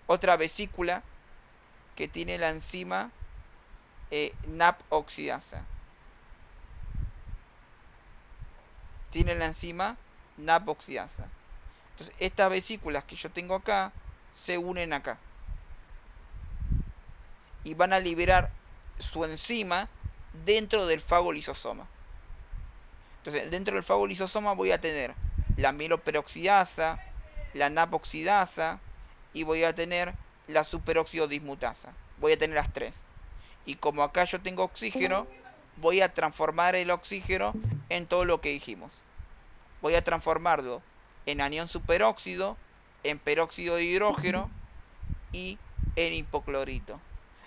otra vesícula que tiene la enzima NAP oxidasa. Tiene la enzima NAP oxidasa. Entonces, estas vesículas que yo tengo acá se unen acá y van a liberar su enzima dentro del fagolisosoma. Entonces, dentro del fagolisosoma voy a tener la mieloperoxidasa, la napoxidasa y voy a tener la superóxido dismutasa. Voy a tener las tres. Y como acá yo tengo oxígeno, voy a transformar el oxígeno en todo lo que dijimos. Voy a transformarlo en anión superóxido, en peróxido de hidrógeno y en hipoclorito.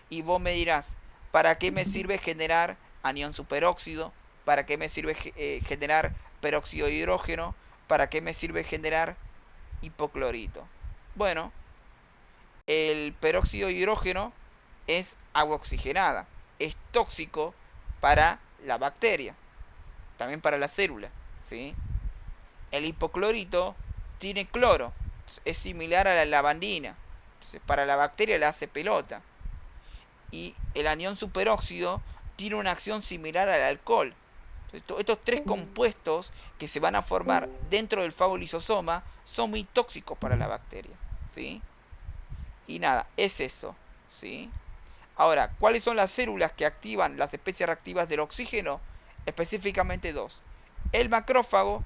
Y vos me dirás, ¿para qué me sirve generar anión superóxido? ¿Para qué me sirve generar peróxido de hidrógeno? ¿Para qué me sirve generar hipoclorito? Bueno, el peróxido de hidrógeno es agua oxigenada. Es tóxico para la bacteria, también para la célula, ¿sí? El hipoclorito tiene cloro, es similar a la lavandina. Entonces, para la bacteria la hace pelota. Y el anión superóxido tiene una acción similar al alcohol. Estos tres compuestos que se van a formar dentro del fagolisosoma son muy tóxicos para la bacteria, ¿sí? Y nada, es eso, ¿sí? Ahora, ¿cuáles son las células que activan las especies reactivas del oxígeno? Específicamente dos: el macrófago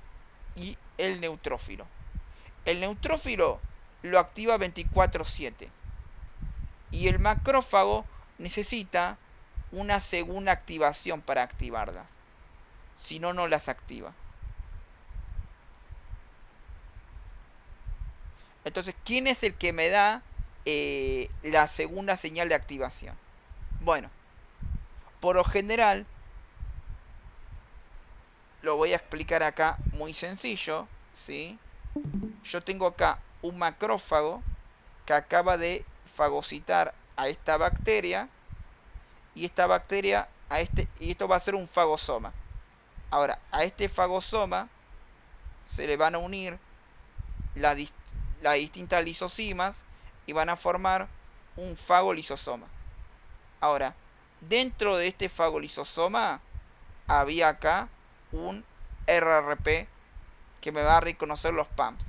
y el neutrófilo. El neutrófilo lo activa 24/7 y el macrófago necesita una segunda activación para activarlas. Si no, no las activa. Entonces, ¿quién es el que me da la segunda señal de activación? Bueno, por lo general, lo voy a explicar acá muy sencillo, ¿sí? Yo tengo acá un macrófago que acaba de fagocitar a esta bacteria y esta bacteria y esto va a ser un fagosoma. Ahora, a este fagosoma se le van a unir las distintas lisosimas y van a formar un fagolisosoma. Ahora, dentro de este fagolisosoma había acá un RRP que me va a reconocer los PAMs.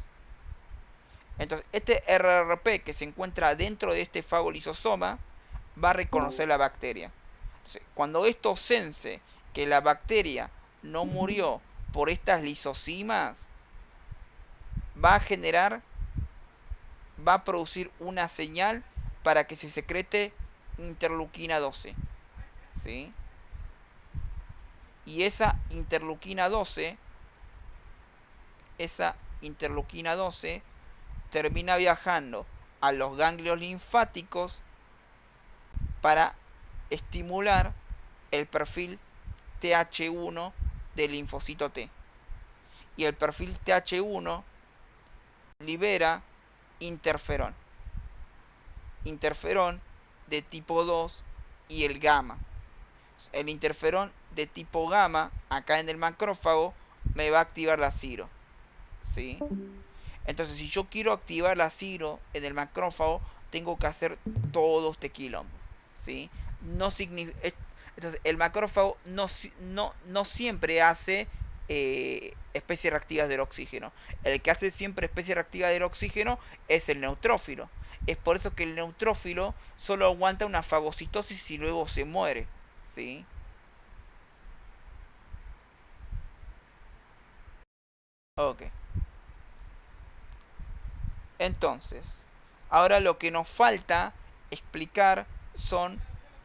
Entonces, este RRP que se encuentra dentro de este fagolisosoma va a reconocer la bacteria. Entonces, cuando esto sense que la bacteria no murió por estas lisosimas, va a generar, va a producir una señal para que se secrete interleuquina 12, ¿sí? Y esa interleuquina 12 termina viajando a los ganglios linfáticos para estimular el perfil TH1 del linfocito T. Y el perfil TH1 libera interferón. Interferón de tipo 2 y el gamma. El interferón de tipo gamma, acá en el macrófago, me va a activar la ciro, ¿sí? Entonces, si yo quiero activar la ciro en el macrófago, tengo que hacer todo este quilombo, ¿sí? No entonces, el macrófago no siempre hace especies reactivas del oxígeno. El que hace siempre especies reactivas del oxígeno es el neutrófilo. Es por eso que el neutrófilo solo aguanta una fagocitosis y luego se muere, ¿sí? Ok. Entonces, ahora lo que nos falta explicar son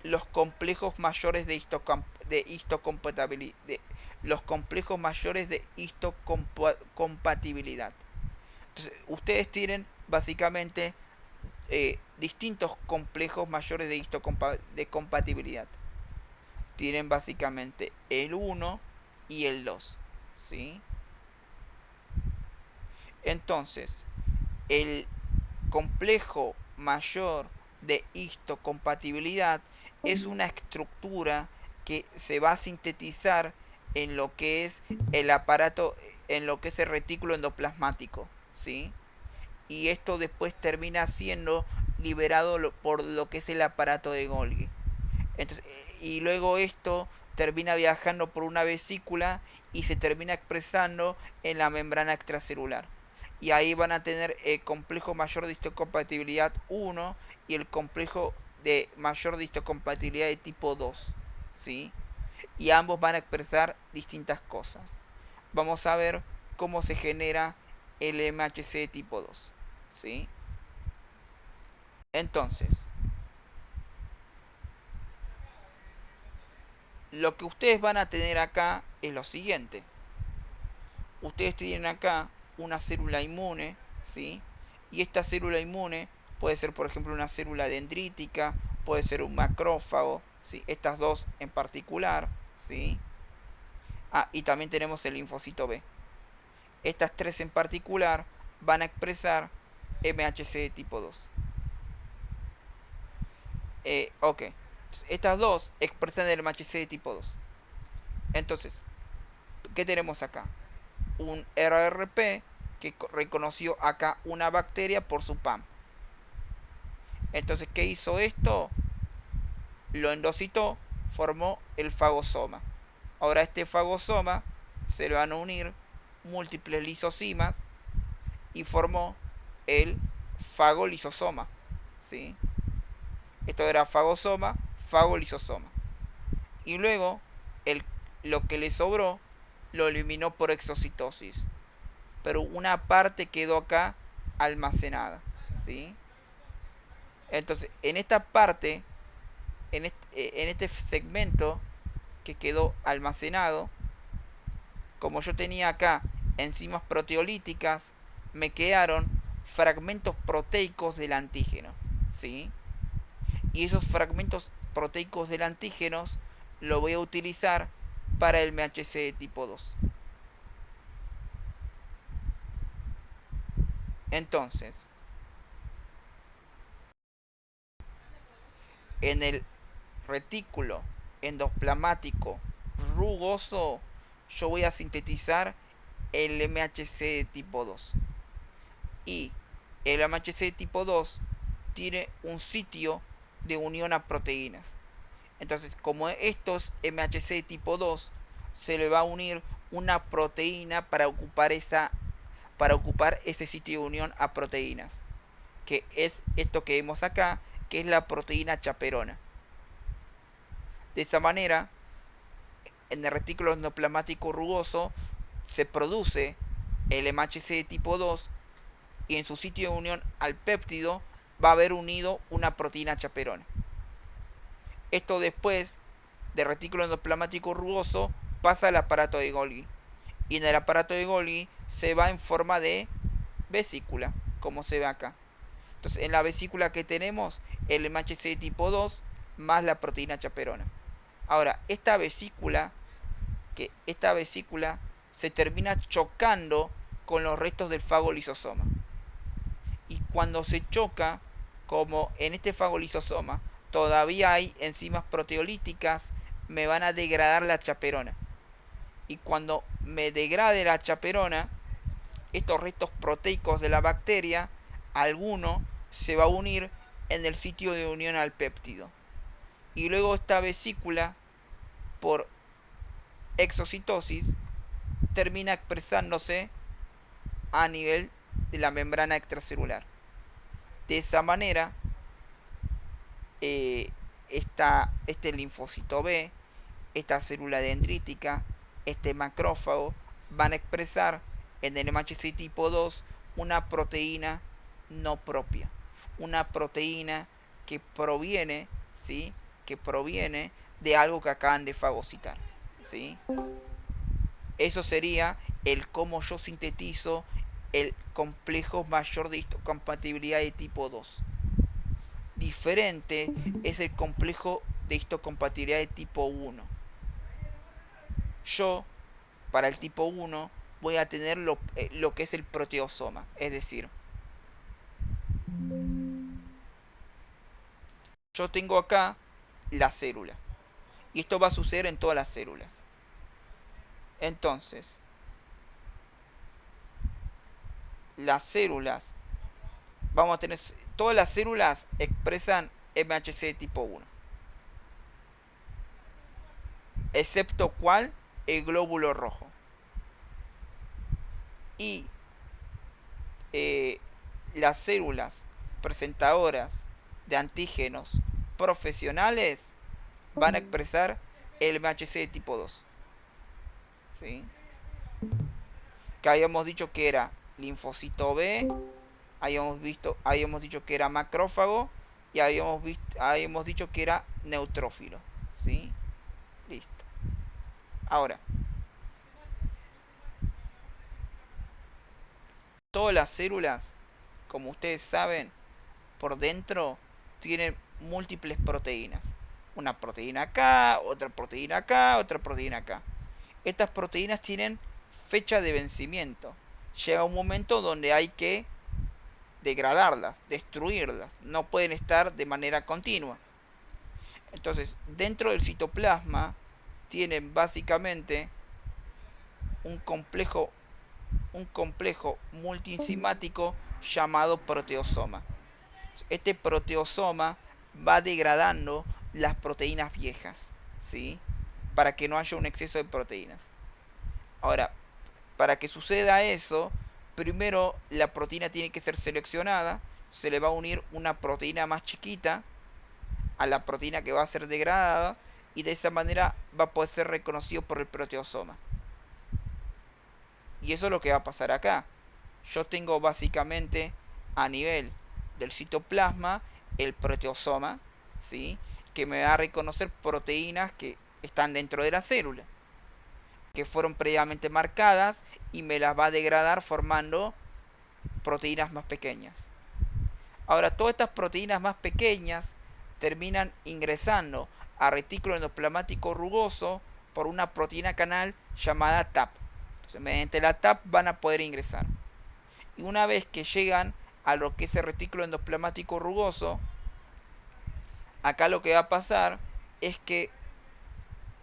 los complejos mayores de histocompatibilidad. Los complejos mayores de histocompatibilidad. Entonces, ustedes tienen básicamente distintos complejos mayores de compatibilidad. Tienen básicamente el uno y el 2, ¿sí? Entonces, el complejo mayor de histocompatibilidad es una estructura que se va a sintetizar en lo que es el aparato, en lo que es el retículo endoplasmático, ¿sí? Y esto después termina siendo liberado por lo que es el aparato de Golgi. Entonces, y luego esto termina viajando por una vesícula y se termina expresando en la membrana extracelular. Y ahí van a tener el complejo mayor de histocompatibilidad 1 y el complejo de mayor de histocompatibilidad de tipo 2, ¿sí? Y ambos van a expresar distintas cosas. Vamos a ver cómo se genera el MHC de tipo 2, ¿sí? Entonces, lo que ustedes van a tener acá es lo siguiente. Ustedes tienen acá una célula inmune, ¿sí? Y esta célula inmune puede ser, por ejemplo, una célula dendrítica, puede ser un macrófago, ¿sí? Estas dos en particular, ¿sí? Ah, y también tenemos el linfocito B. Estas tres en particular van a expresar MHC de tipo 2. Ok. Estas dos expresan el MHC de tipo 2. Entonces, ¿qué tenemos acá? Un RRP que reconoció acá una bacteria por su PAM. Entonces, ¿qué hizo esto? Lo endocitó, formó el fagosoma. Ahora este fagosoma se le van a unir múltiples lisosimas y formó el fagolisosoma, ¿sí? Esto era fagosoma, fagolisosoma. Y luego el, lo que le sobró lo eliminó por exocitosis, pero una parte quedó acá almacenada, ¿sí? Entonces, en esta parte, en este segmento que quedó almacenado, como yo tenía acá enzimas proteolíticas, me quedaron fragmentos proteicos del antígeno, ¿sí? Y esos fragmentos proteicos del antígeno lo voy a utilizar para el MHC de tipo 2. Entonces, en el retículo endoplasmático rugoso, yo voy a sintetizar el MHC de tipo 2. Y el MHC de tipo 2 tiene un sitio de unión a proteínas. Entonces, como estos MHC de tipo 2, se le va a unir una proteína para ocupar ese sitio de unión a proteínas, que es esto que vemos acá, que es la proteína chaperona. De esa manera, en el retículo endoplasmático rugoso se produce el MHC de tipo 2 y en su sitio de unión al péptido va a haber unido una proteína chaperona. Esto después de retículo endoplasmático rugoso pasa al aparato de Golgi. Y en el aparato de Golgi se va en forma de vesícula, como se ve acá. Entonces, en la vesícula que tenemos, el MHC de tipo 2 más la proteína chaperona. Ahora, esta vesícula se termina chocando con los restos del fagolisosoma. Y cuando se choca, como en este fagolisosoma todavía hay enzimas proteolíticas, me van a degradar la chaperona. Y cuando me degrade la chaperona, estos restos proteicos de la bacteria, alguno se va a unir en el sitio de unión al péptido. Y luego esta vesícula, por exocitosis, termina expresándose a nivel de la membrana extracelular. De esa manera, este linfocito B, esta célula dendrítica, este macrófago, van a expresar en el MHC tipo 2 una proteína no propia, una proteína que proviene, ¿sí? Que proviene de algo que acaban de fagocitar, ¿sí? Eso sería el cómo yo sintetizo el complejo mayor de histocompatibilidad de tipo 2. Diferente es el complejo de histocompatibilidad de tipo 1. Yo, para el tipo 1, voy a tener lo que es el proteosoma. Es decir, yo tengo acá la célula. Y esto va a suceder en todas las células. Entonces, las células, vamos a tener, todas las células expresan MHC de tipo 1. Excepto cuál, el glóbulo rojo. Y las células presentadoras de antígenos profesionales van a expresar el MHC de tipo 2. ¿Sí? Que habíamos dicho que era linfocito B, habíamos dicho que era macrófago y habíamos dicho que era neutrófilo. ¿Sí? Listo. Ahora, todas las células, como ustedes saben, por dentro tienen múltiples proteínas. Una proteína acá, otra proteína acá, otra proteína acá. Estas proteínas tienen fecha de vencimiento. Llega un momento donde hay que degradarlas, destruirlas. No pueden estar de manera continua. Entonces, dentro del citoplasma tienen básicamente un complejo, un complejo multienzimático llamado proteosoma. Este proteosoma va degradando las proteínas viejas, ¿sí? Para que no haya un exceso de proteínas. Ahora, para que suceda eso, primero la proteína tiene que ser seleccionada, se le va a unir una proteína más chiquita a la proteína que va a ser degradada y de esa manera va a poder ser reconocido por el proteosoma. Y eso es lo que va a pasar acá. Yo tengo básicamente a nivel del citoplasma el proteosoma, ¿sí? Que me va a reconocer proteínas que están dentro de la célula, que fueron previamente marcadas y me las va a degradar formando proteínas más pequeñas. Ahora, todas estas proteínas más pequeñas terminan ingresando a retículo endoplasmático rugoso por una proteína canal llamada TAP. Entonces, mediante la TAP van a poder ingresar. Y una vez que llegan a lo que es el retículo endoplasmático rugoso, acá lo que va a pasar es que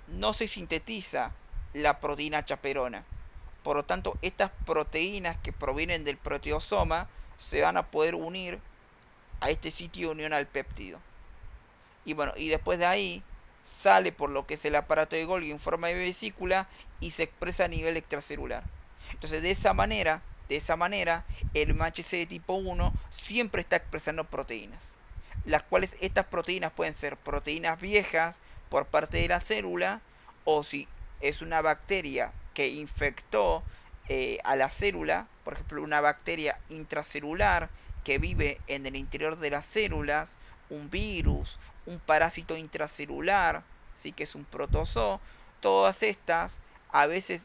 no se sintetiza la proteína chaperona. Por lo tanto, estas proteínas que provienen del proteosoma se van a poder unir a este sitio de unión al péptido. Y bueno, y después de ahí sale por lo que es el aparato de Golgi en forma de vesícula y se expresa a nivel extracelular. Entonces, de esa manera, el MHC de tipo 1 siempre está expresando proteínas, las cuales estas proteínas pueden ser proteínas viejas por parte de la célula, o si es una bacteria que infectó a la célula, por ejemplo una bacteria intracelular que vive en el interior de las células, un virus, un parásito intracelular, ¿sí? Que es un protozoo, todas estas a veces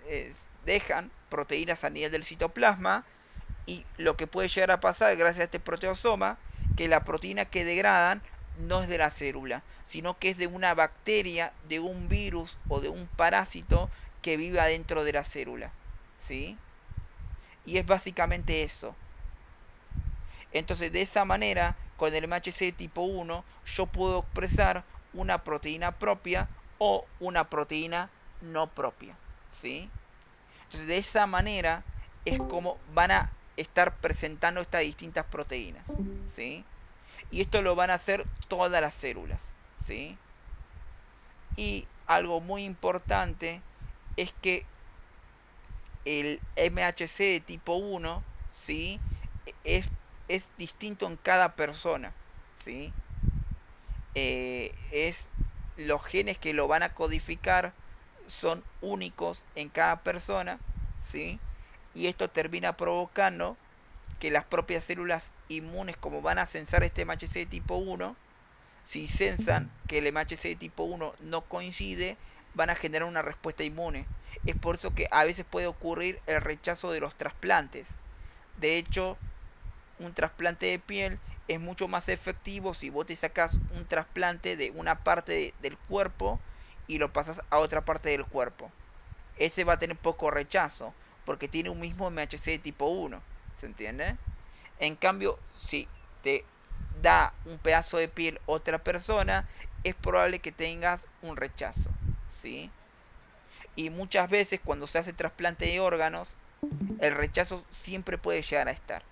eh, dejan proteínas a nivel del citoplasma y lo que puede llegar a pasar gracias a este proteosoma, que la proteína que degradan no es de la célula, sino que es de una bacteria, de un virus o de un parásito que vive adentro de la célula, ¿sí? Y es básicamente eso. Entonces, de esa manera, con el MHC tipo 1, yo puedo expresar una proteína propia o una proteína no propia, ¿sí? Entonces, de esa manera es como van a estar presentando estas distintas proteínas, ¿sí? Y esto lo van a hacer todas las células, ¿sí? Y algo muy importante es que el MHC de tipo 1, ¿sí? es, es distinto en cada persona, ¿sí? Es los genes que lo van a codificar son únicos en cada persona, ¿sí? Y esto termina provocando que las propias células inmunes, como van a censar este MHC tipo 1, si censan que el MHC tipo 1 no coincide, van a generar una respuesta inmune. Es por eso que a veces puede ocurrir el rechazo de los trasplantes. De hecho, un trasplante de piel es mucho más efectivo si vos te sacas un trasplante de una parte del cuerpo y lo pasas a otra parte del cuerpo. Ese va a tener poco rechazo porque tiene un mismo MHC tipo 1. ¿Se entiende? En cambio, si te da un pedazo de piel otra persona, es probable que tengas un rechazo, ¿sí? Y muchas veces cuando se hace trasplante de órganos, el rechazo siempre puede llegar a estar.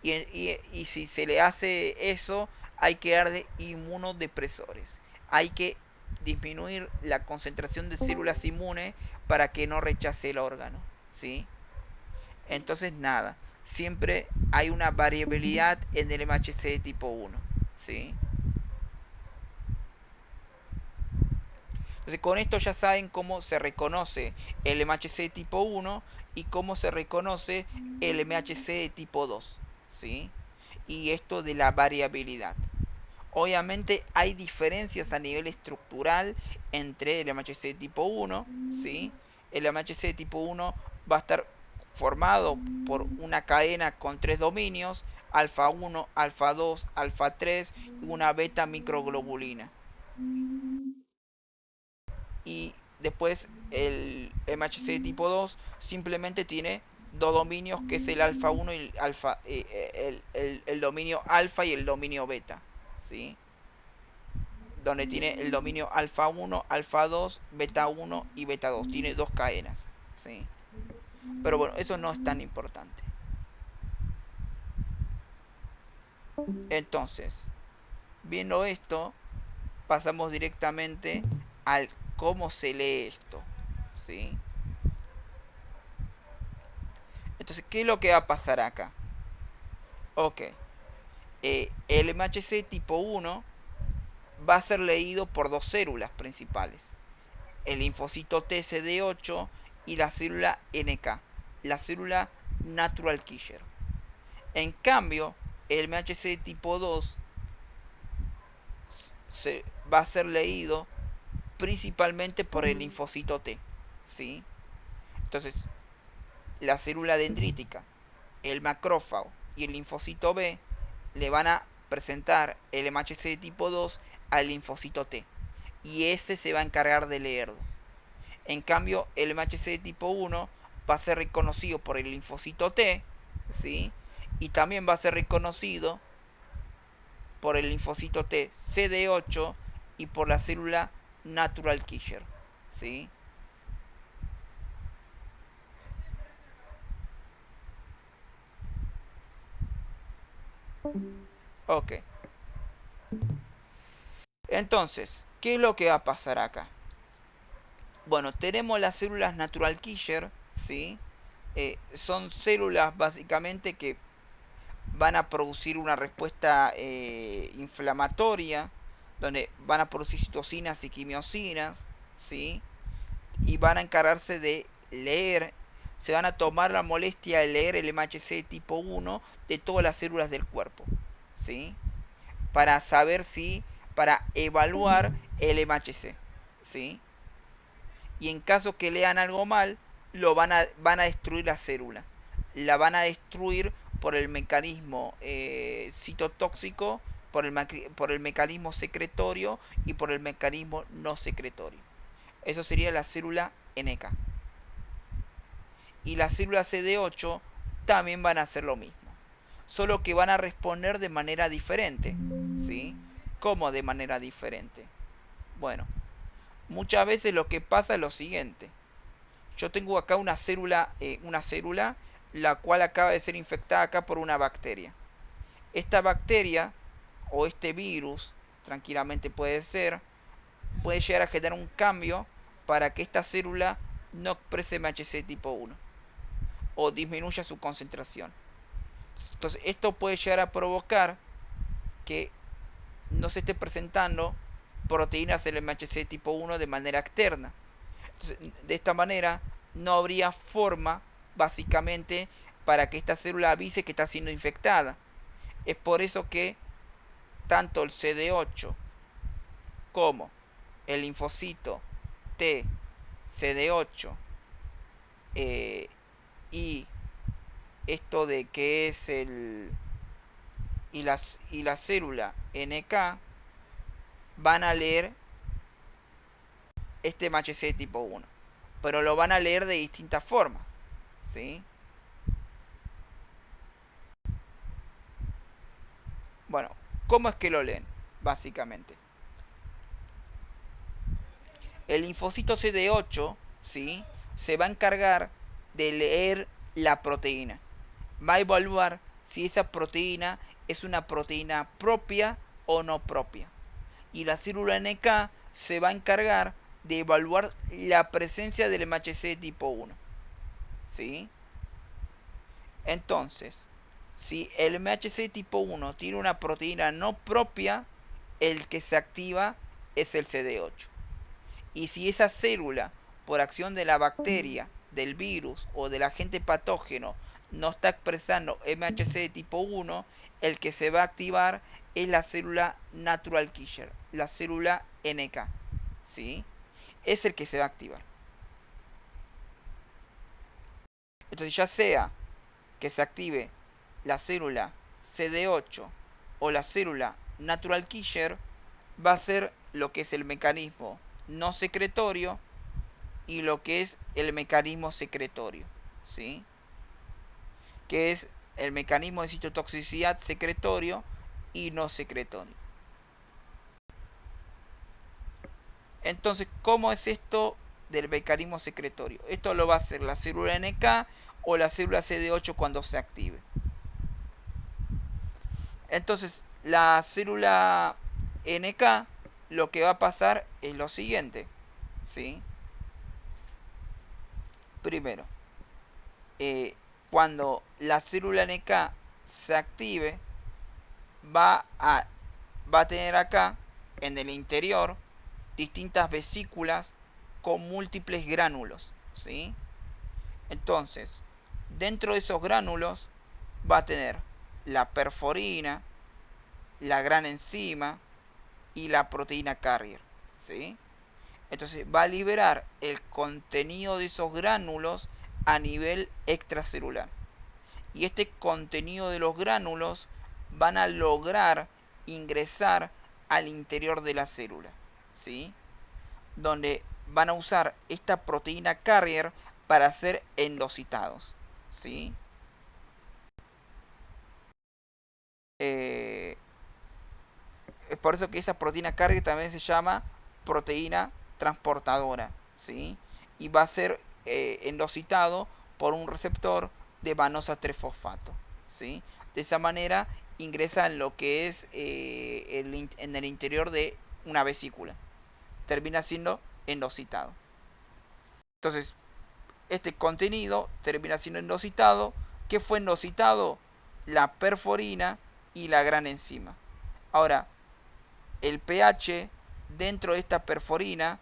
Y si se le hace eso, hay que darle inmunodepresores. Hay que disminuir la concentración de células inmunes para que no rechace el órgano, ¿sí? Entonces, nada, siempre hay una variabilidad en el MHC tipo 1, ¿sí? Entonces, con esto ya saben cómo se reconoce el MHC tipo 1 y cómo se reconoce el MHC tipo 2, ¿sí? Y esto de la variabilidad. Obviamente hay diferencias a nivel estructural entre el MHC tipo 1, ¿sí? El MHC tipo 1 va a estar formado por una cadena con tres dominios, alfa 1, alfa 2, alfa 3 y una beta microglobulina. Y después el MHC tipo 2 simplemente tiene dos dominios que es el alfa 1 y el, alfa, el dominio alfa y el dominio beta, ¿sí? Donde tiene el dominio alfa 1, alfa 2, beta 1 y beta 2. Tiene dos cadenas, ¿sí? Pero bueno, eso no es tan importante. Entonces, viendo esto, pasamos directamente al cómo se lee esto, ¿sí? Entonces, ¿qué es lo que va a pasar acá? Ok, el MHC tipo 1 va a ser leído por dos células principales, el linfocito TCD8 y la célula NK, la célula Natural Killer. En cambio, el MHC tipo 2 se va a ser leído principalmente por el linfocito T, ¿sí? Entonces, la célula dendrítica, el macrófago y el linfocito B le van a presentar el MHC tipo 2 al linfocito T y ese se va a encargar de leerlo. En cambio, el MHC tipo 1 va a ser reconocido por el linfocito T, ¿sí? Y también va a ser reconocido por el linfocito T CD8 y por la célula Natural Killer, ¿sí? Ok. Entonces, ¿qué es lo que va a pasar acá? Bueno, tenemos las células Natural Killer, ¿sí? Son células básicamente que van a producir una respuesta inflamatoria, donde van a producir citocinas y quimiosinas, ¿sí? Y van a encargarse de leer, se van a tomar la molestia de leer el MHC tipo 1 de todas las células del cuerpo, ¿sí? Para saber si, para evaluar el MHC, ¿sí? Y en caso que lean algo mal, van a destruir la célula. La van a destruir por el mecanismo citotóxico, por el mecanismo secretorio y por el mecanismo no secretorio. Eso sería la célula NK. Y la célula CD8 también van a hacer lo mismo. Solo que van a responder de manera diferente. ¿Sí? ¿Cómo de manera diferente? Bueno, muchas veces lo que pasa es lo siguiente. Yo tengo acá una célula la cual acaba de ser infectada acá por una bacteria. Esta bacteria o este virus, tranquilamente puede llegar a generar un cambio para que esta célula no exprese MHC tipo 1 o disminuya su concentración. Entonces esto puede llegar a provocar que no se esté presentando proteínas del MHC tipo 1 de manera externa. Entonces, de esta manera no habría forma, básicamente, para que esta célula avise que está siendo infectada. Es por eso que tanto el CD8 como el linfocito T, CD8 y esto de que es el y la célula NK van a leer este MHC tipo 1, pero lo van a leer de distintas formas, ¿sí? Bueno, ¿cómo es que lo leen? Básicamente, el linfocito CD8, ¿sí?, se va a encargar de leer la proteína. Va a evaluar si esa proteína es una proteína propia o no propia. Y la célula NK se va a encargar de evaluar la presencia del MHC tipo 1. ¿Sí? Entonces, si el MHC tipo 1 tiene una proteína no propia, el que se activa es el CD8. Y si esa célula, por acción de la bacteria, del virus o del agente patógeno, no está expresando MHC tipo 1, el que se va a activar es la célula natural killer, la célula NK. ¿Sí? Es el que se va a activar. Entonces, ya sea que se active la célula CD8 o la célula natural killer, va a ser lo que es el mecanismo no secretorio y lo que es el mecanismo secretorio, ¿sí? Que es el mecanismo de citotoxicidad secretorio y no secretorio. Entonces, ¿cómo es esto del mecanismo secretorio? Esto lo va a hacer la célula NK o la célula CD8 cuando se active. Entonces, la célula NK lo que va a pasar es lo siguiente, ¿sí? Primero, eh, cuando la célula NK se active, va a, va a tener acá, en el interior, distintas vesículas con múltiples gránulos, ¿sí? Entonces, dentro de esos gránulos va a tener la perforina, la gran enzima y la proteína carrier, ¿sí? Entonces va a liberar el contenido de esos gránulos a nivel extracelular. Y este contenido de los gránulos van a lograr ingresar al interior de la célula, ¿sí? Donde van a usar esta proteína carrier para ser endocitados, ¿sí? Eh, es por eso que esa proteína carrier también se llama proteína transportadora, ¿sí? Y va a ser endocitado por un receptor de vanosa 3-fosfato, ¿sí? De esa manera ingresa en lo que es en el interior de una vesícula. Termina siendo endocitado. Entonces, este contenido termina siendo endocitado. ¿Qué fue endocitado? La perforina y la gran enzima. Ahora, el pH dentro de esta perforina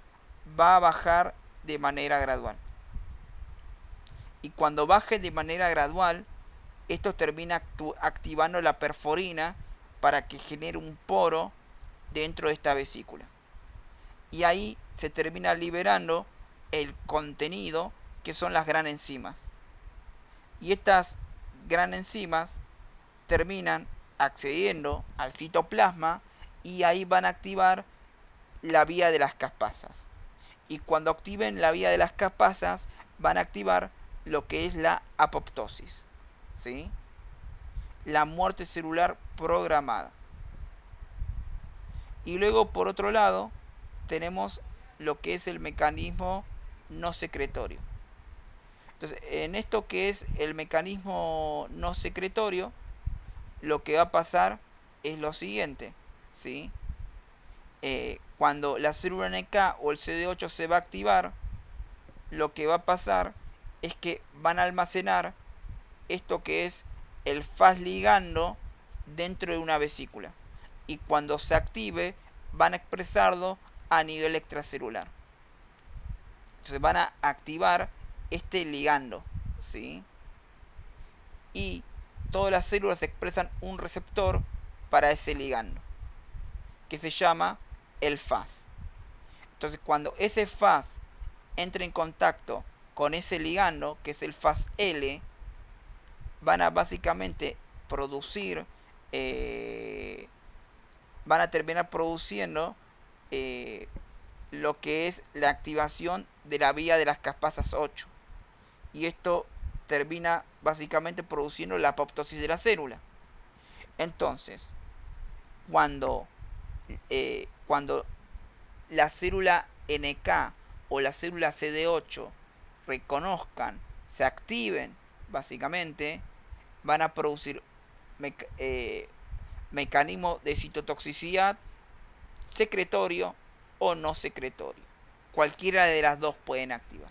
va a bajar de manera gradual. Y cuando baje de manera gradual, esto termina activando la perforina para que genere un poro dentro de esta vesícula. Y ahí se termina liberando el contenido que son las gran enzimas. Y estas gran enzimas terminan accediendo al citoplasma y ahí van a activar la vía de las caspasas. Y cuando activen la vía de las caspasas, van a activar lo que es la apoptosis, ¿sí? La muerte celular programada. Y luego, por otro lado, tenemos lo que es el mecanismo no secretorio. Entonces, en esto que es el mecanismo no secretorio, lo que va a pasar es lo siguiente, ¿sí? Cuando la célula NK o el CD8 se va a activar, lo que va a pasar es que van a almacenar esto que es el Fas ligando dentro de una vesícula. Y cuando se active, van a expresarlo a nivel extracelular. Entonces van a activar este ligando, ¿sí? Y todas las células expresan un receptor para ese ligando, que se llama el Fas. Entonces cuando ese Fas entre en contacto con ese ligando, que es el Fas L, van a básicamente producir, van a terminar produciendo lo que es la activación de la vía de las caspasas 8. Y esto termina básicamente produciendo la apoptosis de la célula. Entonces, cuando, cuando la célula NK o la célula CD8 reconozcan, se activen, básicamente, van a producir mecanismo de citotoxicidad secretorio o no secretorio. Cualquiera de las dos pueden activar,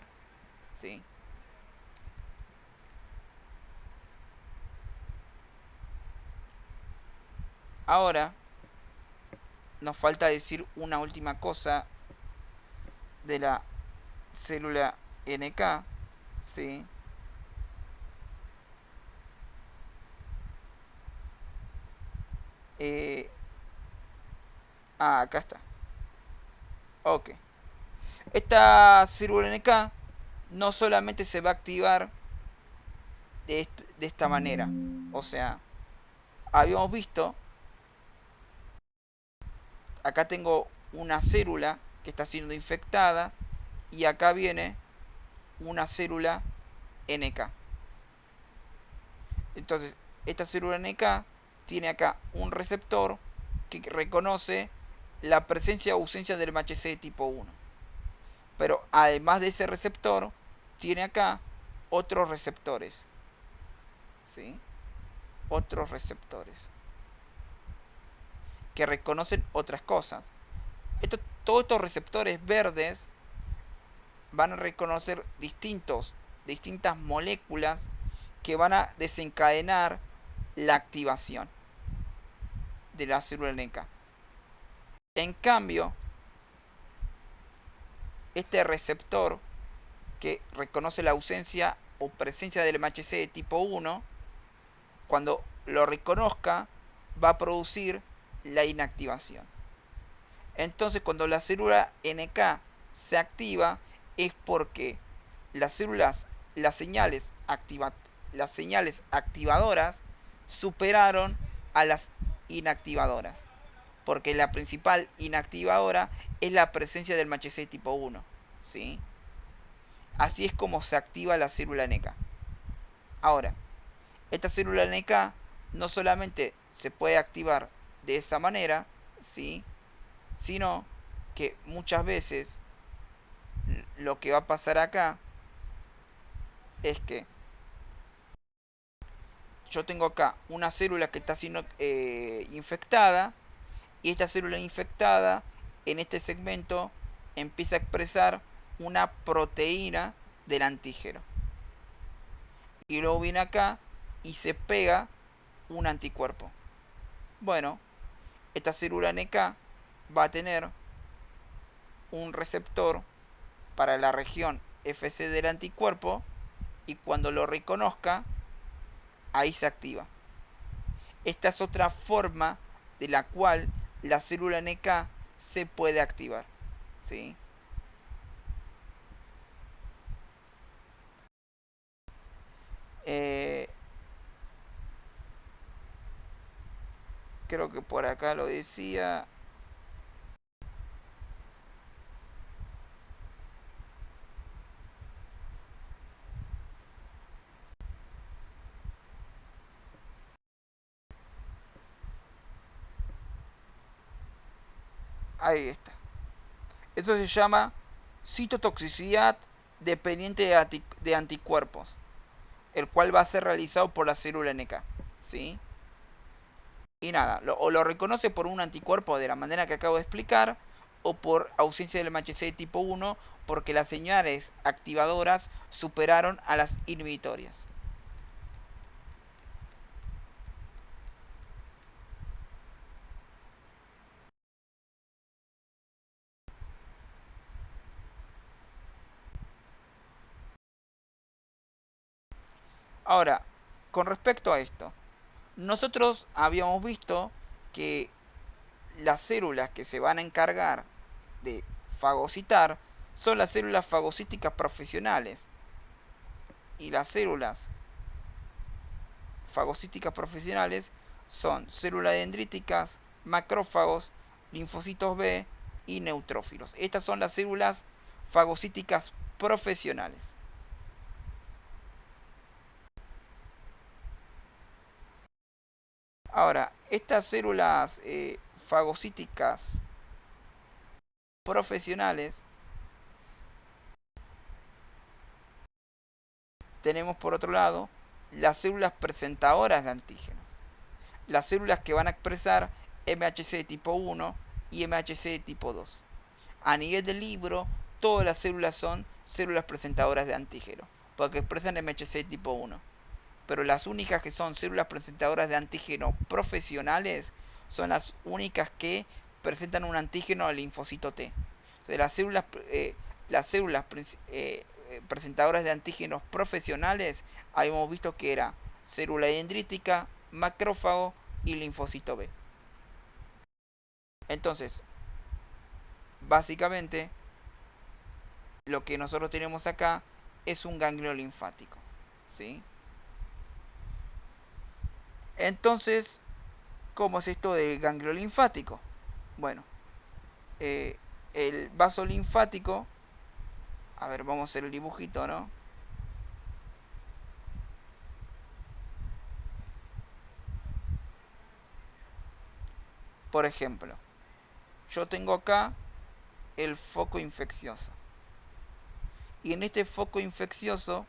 ¿sí? Ahora nos falta decir una última cosa de la célula NK, ¿sí? Eh, acá está. Ok. Esta célula NK no solamente se va a activar de esta manera. O sea, habíamos visto, acá tengo una célula que está siendo infectada y acá viene una célula NK. Entonces, esta célula NK tiene acá un receptor que reconoce la presencia o ausencia del MHC de tipo 1. Pero además de ese receptor, tiene acá otros receptores, ¿sí? Otros receptores que reconocen otras cosas. Todos estos receptores verdes van a reconocer distintas moléculas que van a desencadenar la activación de la célula NK. En cambio, este receptor que reconoce la ausencia o presencia del MHC de tipo 1, cuando lo reconozca, va a producir la inactivación. Entonces, cuando la célula NK se activa, es porque las células, las señales, las señales activadoras superaron a las inactivadoras. Porque la principal inactivadora es la presencia del MHC tipo 1, ¿sí? Así es como se activa la célula NK. Ahora, esta célula NK no solamente se puede activar de esa manera, ¿sí? Sino que muchas veces lo que va a pasar acá es que yo tengo acá una célula que está siendo infectada, y esta célula infectada en este segmento empieza a expresar una proteína del antígeno. Y luego viene acá y se pega un anticuerpo. Bueno, esta célula NK va a tener un receptor para la región FC del anticuerpo, y cuando lo reconozca, ahí se activa. Esta es otra forma de la cual la célula NK se puede activar, ¿sí? Eh, Creo que por acá lo decía. Ahí está. Eso se llama citotoxicidad dependiente de anticuerpos, el cual va a ser realizado por la célula NK, ¿sí? Y nada, o lo reconoce por un anticuerpo de la manera que acabo de explicar, o por ausencia del MHC de tipo 1, porque las señales activadoras superaron a las inhibitorias. Ahora, con respecto a esto, nosotros habíamos visto que las células que se van a encargar de fagocitar son las células fagocíticas profesionales. Y las células fagocíticas profesionales son células dendríticas, macrófagos, linfocitos B y neutrófilos. Estas son las células fagocíticas profesionales. Ahora, estas células fagocíticas profesionales, tenemos por otro lado las células presentadoras de antígenos. Las células que van a expresar MHC de tipo 1 y MHC de tipo 2. A nivel del libro, todas las células son células presentadoras de antígeno, porque expresan MHC tipo 1. Pero las únicas que son células presentadoras de antígeno profesionales son las únicas que presentan un antígeno al linfocito T. O sea, las células presentadoras de antígenos profesionales, habíamos visto que era célula dendrítica, macrófago y linfocito B. Entonces, básicamente, lo que nosotros tenemos acá es un ganglio linfático, ¿sí? Entonces, ¿cómo es esto del ganglio linfático? Bueno, eh, el vaso linfático, a ver, vamos a hacer el dibujito, ¿no? Por ejemplo, yo tengo acá el foco infeccioso. Y en este foco infeccioso,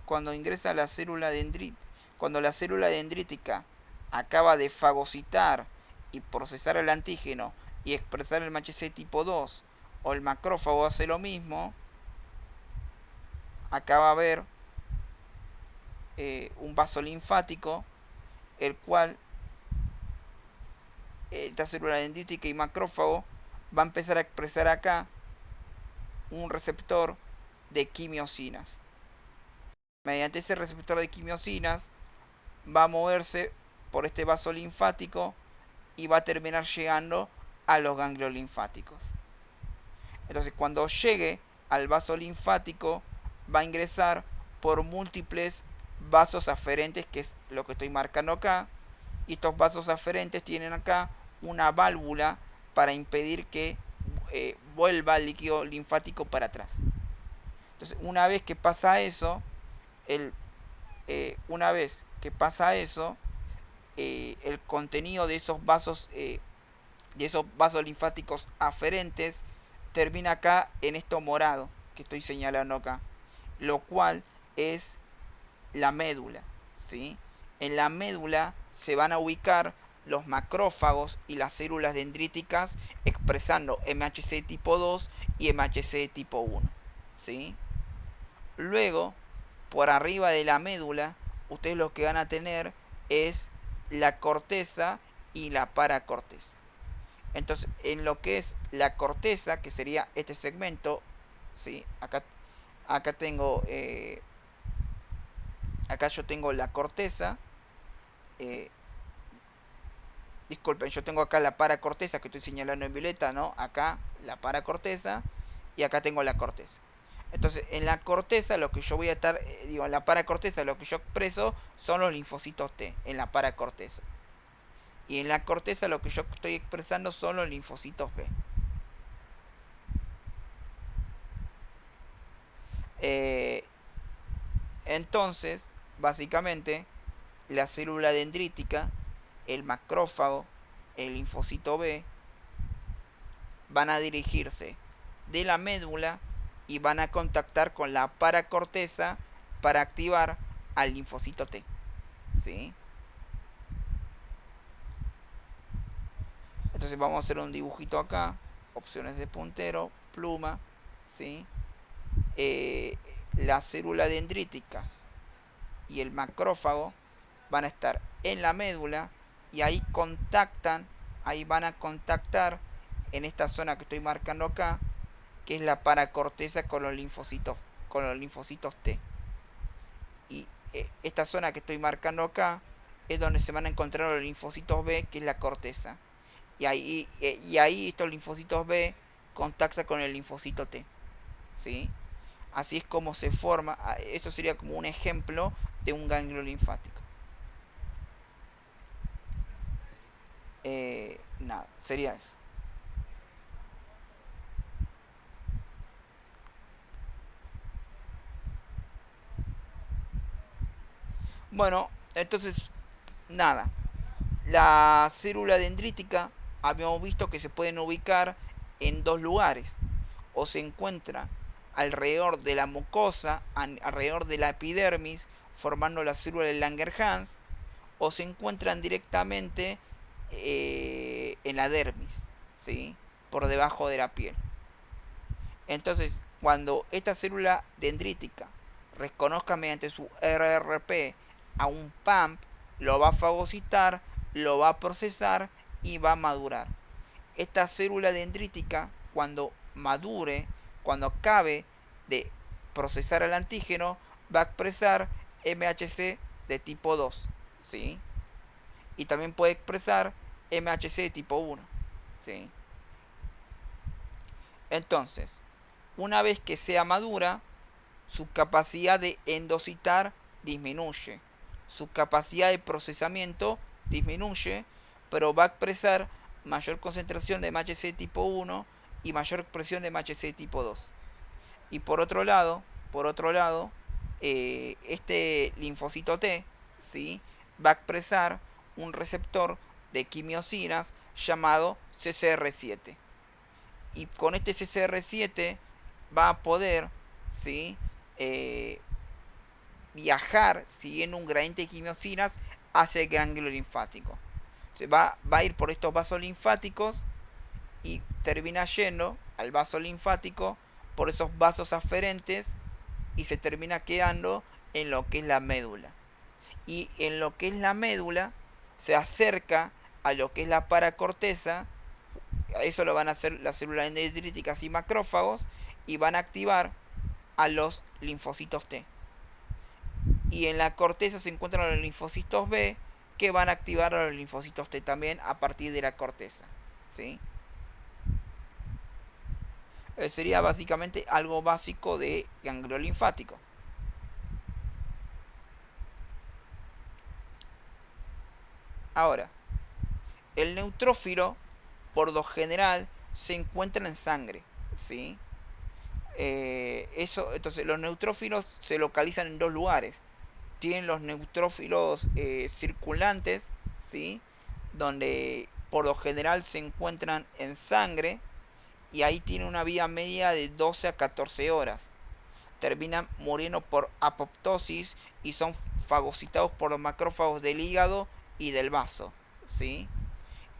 cuando ingresa la célula dendrítica, cuando la célula dendrítica acaba de fagocitar y procesar el antígeno y expresar el MHC tipo 2, o el macrófago hace lo mismo, acá va a haber un vaso linfático, el cual esta célula dendrítica y macrófago va a empezar a expresar acá un receptor de quimiosinas. Mediante ese receptor de quimiosinas va a moverse por este vaso linfático y va a terminar llegando a los ganglios linfáticos. Entonces, cuando llegue al vaso linfático, va a ingresar por múltiples vasos aferentes, que es lo que estoy marcando acá. Y estos vasos aferentes tienen acá una válvula para impedir que vuelva el líquido linfático para atrás. Entonces, una vez que pasa eso, una vez que pasa eso, el contenido de esos vasos linfáticos aferentes termina acá en esto morado que estoy señalando acá, lo cual es la médula, ¿sí? En la médula se van a ubicar los macrófagos y las células dendríticas expresando MHC tipo 2 y MHC tipo 1, ¿sí? Luego, por arriba de la médula, ustedes lo que van a tener es la corteza y la paracorteza. Entonces, en lo que es la corteza, que sería este segmento, ¿sí? Acá tengo, acá yo tengo la corteza, eh, disculpen, yo tengo acá la paracorteza que estoy señalando en violeta, ¿no? Acá la paracorteza y acá tengo la corteza. Entonces, en la corteza lo que yo voy a estar, digo, en la paracorteza lo que yo expreso son los linfocitos T, en la paracorteza. Y en la corteza lo que yo estoy expresando son los linfocitos B. Eh, entonces, básicamente, la célula dendrítica, el macrófago, el linfocito B, van a dirigirse de la médula y van a contactar con la paracorteza para activar al linfocito T. ¿Sí? Entonces vamos a hacer un dibujito acá, opciones de puntero, pluma, ¿sí? Eh, la célula dendrítica y el macrófago van a estar en la médula y ahí contactan, ahí van a contactar en esta zona que estoy marcando acá, que es la paracorteza con los linfocitos T. Y esta zona que estoy marcando acá es donde se van a encontrar los linfocitos B, que es la corteza. Y ahí estos linfocitos B contactan con el linfocito T. ¿Sí? Así es como se forma. Eso sería como un ejemplo de un ganglio linfático. Nada, sería eso. Bueno, entonces, nada. La célula dendrítica habíamos visto que se pueden ubicar en dos lugares. O se encuentra alrededor de la mucosa, alrededor de la epidermis, formando la célula de Langerhans, o se encuentran directamente en la dermis, ¿sí? Por debajo de la piel. Entonces, cuando esta célula dendrítica reconozca mediante su RRP a un PAMP, lo va a fagocitar, lo va a procesar y va a madurar. Esta célula dendrítica, cuando madure, cuando acabe de procesar el antígeno, va a expresar MHC de tipo 2, ¿sí? Y también puede expresar MHC de tipo 1, ¿sí? Entonces, una vez que sea madura, su capacidad de endocitar disminuye, su capacidad de procesamiento disminuye, pero va a expresar mayor concentración de MHC tipo 1 y mayor expresión de MHC tipo 2. Y por otro lado, este linfocito T, ¿sí? Va a expresar un receptor de quimiosinas llamado CCR7. Y con este CCR7 va a poder, ¿sí? Eh, viajar siguiendo un gradiente de quimiosinas hacia el ganglio linfático. Se va a ir por estos vasos linfáticos y termina yendo al vaso linfático por esos vasos aferentes y se termina quedando en lo que es la médula. Y en lo que es la médula se acerca a lo que es la paracorteza. Eso lo van a hacer las células dendríticas y macrófagos y van a activar a los linfocitos T. Y en la corteza se encuentran los linfocitos B que van a activar a los linfocitos T también a partir de la corteza. ¿Sí? Sería básicamente algo básico de ganglio linfático. Ahora, el neutrófilo por lo general se encuentra en sangre. ¿Sí? Entonces los neutrófilos se localizan en dos lugares. Tienen los neutrófilos circulantes, ¿sí? Donde por lo general se encuentran en sangre y ahí tiene una vida media de 12 a 14 horas. Terminan muriendo por apoptosis y son fagocitados por los macrófagos del hígado y del vaso, ¿sí?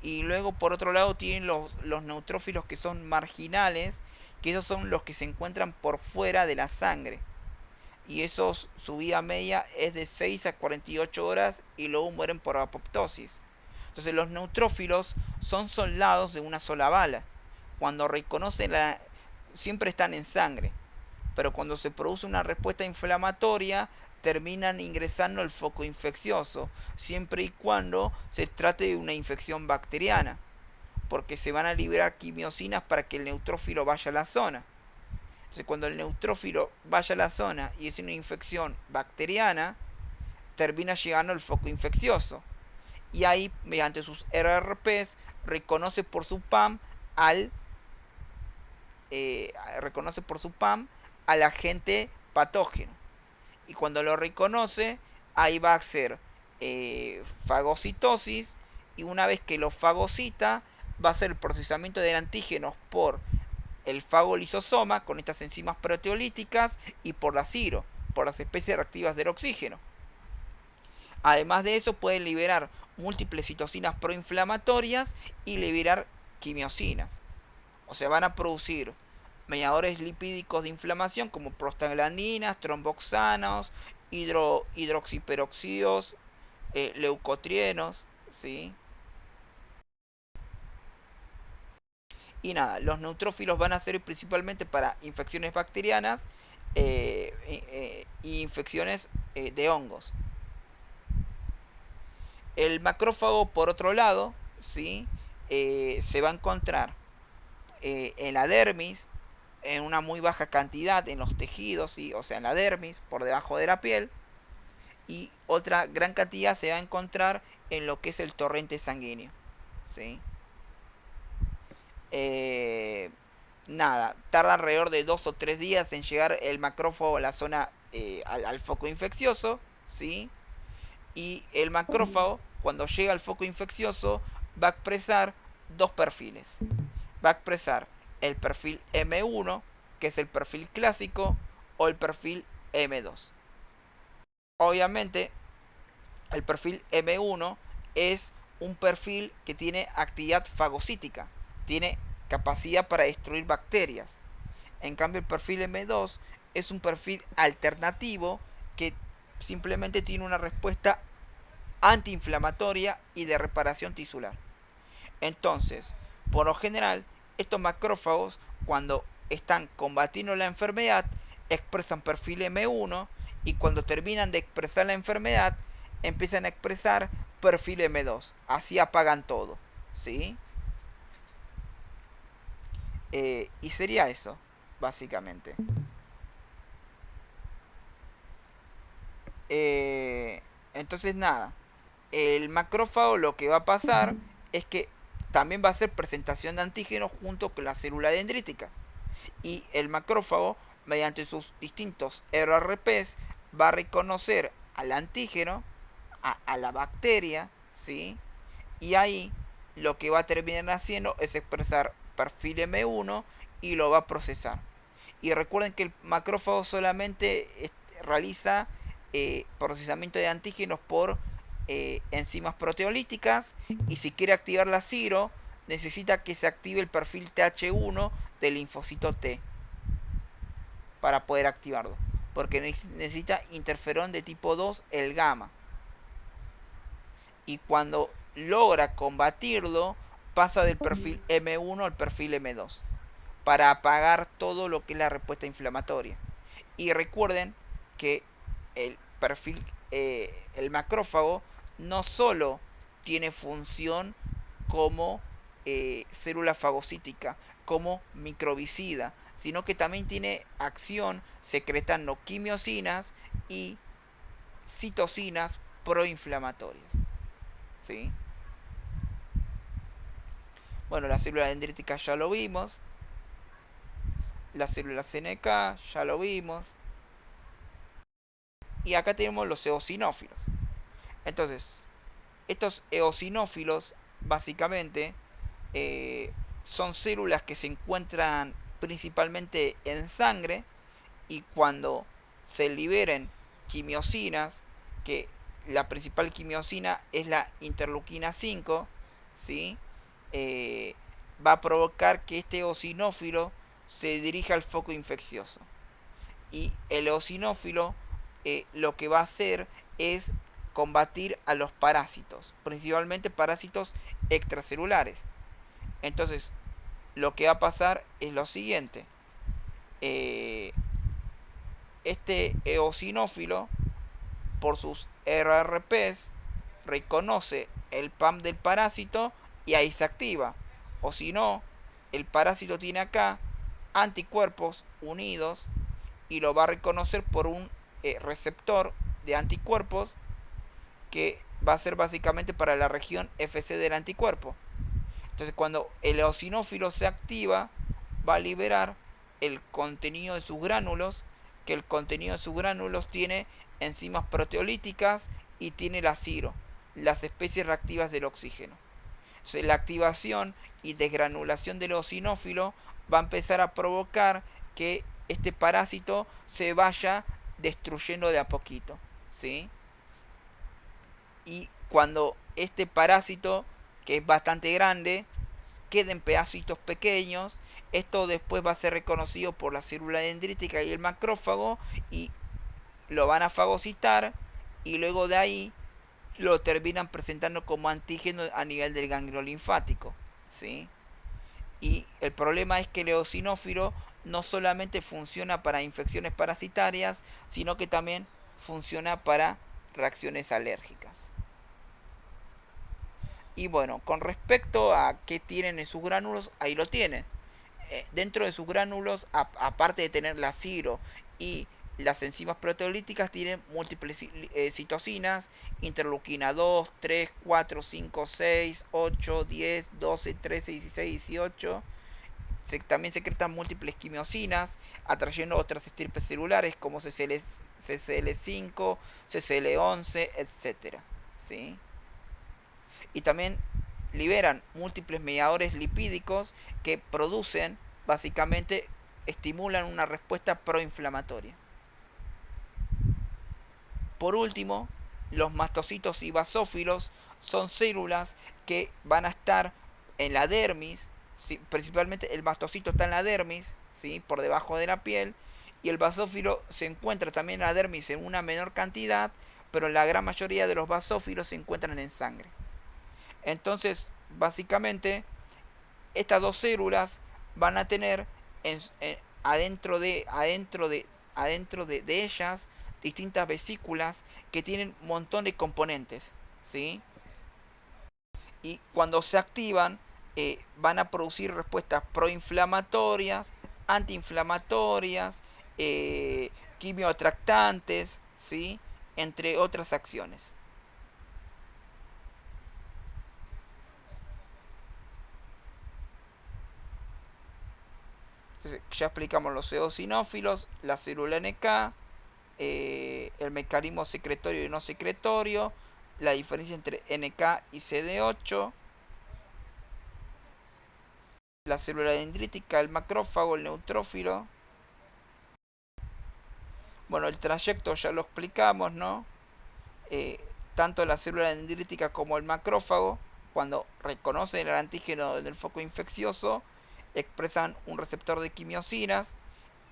Y luego por otro lado tienen los neutrófilos que son marginales, que esos son los que se encuentran por fuera de la sangre. Y esos, su vida media es de 6 a 48 horas y luego mueren por apoptosis. Entonces los neutrófilos son soldados de una sola bala. Cuando reconocen siempre están en sangre, pero cuando se produce una respuesta inflamatoria terminan ingresando al foco infeccioso, siempre y cuando se trate de una infección bacteriana, porque se van a liberar quimiosinas para que el neutrófilo vaya a la zona. Entonces, cuando el neutrófilo vaya a la zona y es una infección bacteriana, termina llegando al foco infeccioso. Y ahí, mediante sus RRPs, reconoce por su PAM al reconoce por su PAM al agente patógeno. Y cuando lo reconoce, ahí va a hacer fagocitosis. Y una vez que lo fagocita, va a hacer el procesamiento de antígenos por el fagolisosoma con estas enzimas proteolíticas y por la ciro, por las especies reactivas del oxígeno. Además de eso, puede liberar múltiples citocinas proinflamatorias y liberar quimiosinas. O sea, van a producir mediadores lipídicos de inflamación como prostaglandinas, tromboxanos, hidroxiperóxidos, leucotrienos, ¿sí? Y nada, los neutrófilos van a ser principalmente para infecciones bacterianas y infecciones de hongos. El macrófago, por otro lado, ¿sí? Se va a encontrar en la dermis, en una muy baja cantidad en los tejidos, ¿sí? O sea, en la dermis, por debajo de la piel, y otra gran cantidad se va a encontrar en lo que es el torrente sanguíneo, ¿sí? Eh, Nada, tarda alrededor de 2 o 3 días en llegar el macrófago a la zona, al foco infeccioso, ¿sí? Y el macrófago, cuando llega al foco infeccioso, va a expresar dos perfiles. Va a expresar el perfil M1, que es el perfil clásico, o el perfil M2. Obviamente, el perfil M1 es un perfil que tiene actividad fagocítica, tiene capacidad para destruir bacterias. En cambio, el perfil M2 es un perfil alternativo que simplemente tiene una respuesta antiinflamatoria y de reparación tisular. Entonces, por lo general, estos macrófagos, cuando están combatiendo la enfermedad, expresan perfil M1 y cuando terminan de expresar la enfermedad, empiezan a expresar perfil M2. Así apagan todo, ¿sí? Y sería eso, básicamente. Eh, entonces, nada, el macrófago lo que va a pasar es que también va a hacer presentación de antígenos junto con la célula dendrítica. Y el macrófago, mediante sus distintos RRPs, va a reconocer al antígeno, a la bacteria, ¿sí? Y ahí lo que va a terminar haciendo es expresar perfil M1 y lo va a procesar. Y recuerden que el macrófago solamente realiza procesamiento de antígenos por enzimas proteolíticas, y si quiere activar la ciro necesita que se active el perfil TH1 del linfocito T para poder activarlo, porque necesita interferón de tipo 2, el gamma. Y cuando logra combatirlo, pasa del perfil M1 al perfil M2 para apagar todo lo que es la respuesta inflamatoria. Y recuerden que el perfil, el macrófago, no solo tiene función como célula fagocítica, como microbicida, sino que también tiene acción secretando quimiosinas y citocinas proinflamatorias. ¿Sí? Bueno, la célula dendrítica ya lo vimos, la célula CNK ya lo vimos, y acá tenemos los eosinófilos. Entonces, estos eosinófilos básicamente son células que se encuentran principalmente en sangre, y cuando se liberen quimiosinas, que la principal quimiosina es la interleuquina 5, ¿sí? Va a provocar que este eosinófilo se dirija al foco infeccioso. Y el eosinófilo lo que va a hacer es combatir a los parásitos, principalmente parásitos extracelulares. Entonces, lo que va a pasar es lo siguiente. Eh, este eosinófilo, por sus RRPs, reconoce el PAM del parásito y ahí se activa. O si no, el parásito tiene acá anticuerpos unidos y lo va a reconocer por un receptor de anticuerpos que va a ser básicamente para la región FC del anticuerpo. Entonces, cuando el eosinófilo se activa, va a liberar el contenido de sus gránulos, que el contenido de sus gránulos tiene enzimas proteolíticas y tiene la ciro, las especies reactivas del oxígeno. Entonces, la activación y desgranulación del eosinófilo va a empezar a provocar que este parásito se vaya destruyendo de a poquito, ¿sí? Y cuando este parásito, que es bastante grande, quede en pedacitos pequeños, esto después va a ser reconocido por la célula dendrítica y el macrófago, y lo van a fagocitar, y luego de ahí lo terminan presentando como antígeno a nivel del ganglio linfático, ¿sí? Y el problema es que el eosinófilo no solamente funciona para infecciones parasitarias, sino que también funciona para reacciones alérgicas. Y bueno, con respecto a qué tienen en sus gránulos, ahí lo tienen. Dentro de sus gránulos, aparte de tener la ciro y las enzimas proteolíticas, tienen múltiples citocinas, interleuquina 2, 3, 4, 5, 6, 8, 10, 12, 13, 16, 18. También secretan múltiples quimiosinas, atrayendo otras estirpes celulares como CCL5, CCL11, etc. ¿Sí? Y también liberan múltiples mediadores lipídicos que producen, básicamente, estimulan una respuesta proinflamatoria. Por último, los mastocitos y basófilos son células que van a estar en la dermis, ¿sí? Principalmente el mastocito está en la dermis, ¿sí? Por debajo de la piel, y el basófilo se encuentra también en la dermis en una menor cantidad, pero la gran mayoría de los basófilos se encuentran en sangre. Entonces, básicamente, estas dos células van a tener adentro de ellas distintas vesículas que tienen un montón de componentes, ¿sí? Y cuando se activan, van a producir respuestas proinflamatorias, antiinflamatorias, quimioatractantes, ¿sí? Entre otras acciones. Entonces, ya explicamos los eosinófilos, la célula NK, el mecanismo secretorio y no secretorio, la diferencia entre NK y CD8, la célula dendrítica, el macrófago, el neutrófilo. Bueno, el trayecto ya lo explicamos, ¿no? Tanto la célula dendrítica como el macrófago, cuando reconocen el antígeno del foco infeccioso, expresan un receptor de quimiosinas,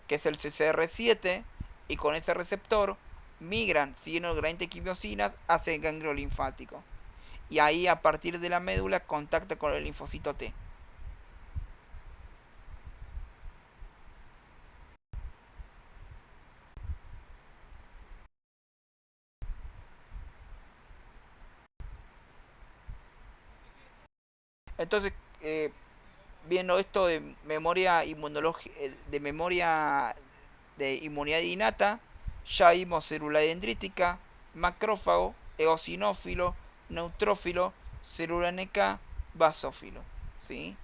que es el CCR7, y con ese receptor migran, siguiendo el gradiente de quimiosinas, hacia el ganglio linfático. Y ahí, a partir de la médula, contacta con el linfocito T. Entonces, viendo esto de memoria inmunológica, de memoria de inmunidad innata, ya vimos célula dendrítica, macrófago, eosinófilo, neutrófilo, célula NK, basófilo, ¿sí?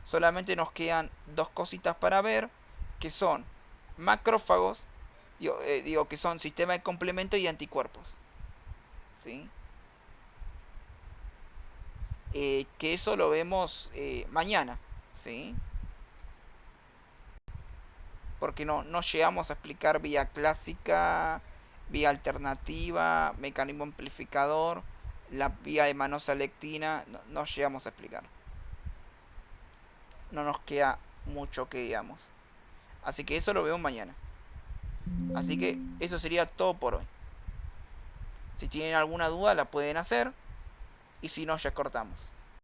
Solamente nos quedan dos cositas para ver, que son macrófagos, digo que son sistema de complemento y anticuerpos, ¿sí? Que eso lo vemos mañana, ¿sí? Porque no llegamos a explicar vía clásica, vía alternativa, mecanismo amplificador, la vía de manosa-lectina, no llegamos a explicar. No nos queda mucho que digamos. Así que eso lo vemos mañana. Así que eso sería todo por hoy. Si tienen alguna duda la pueden hacer y si no ya cortamos.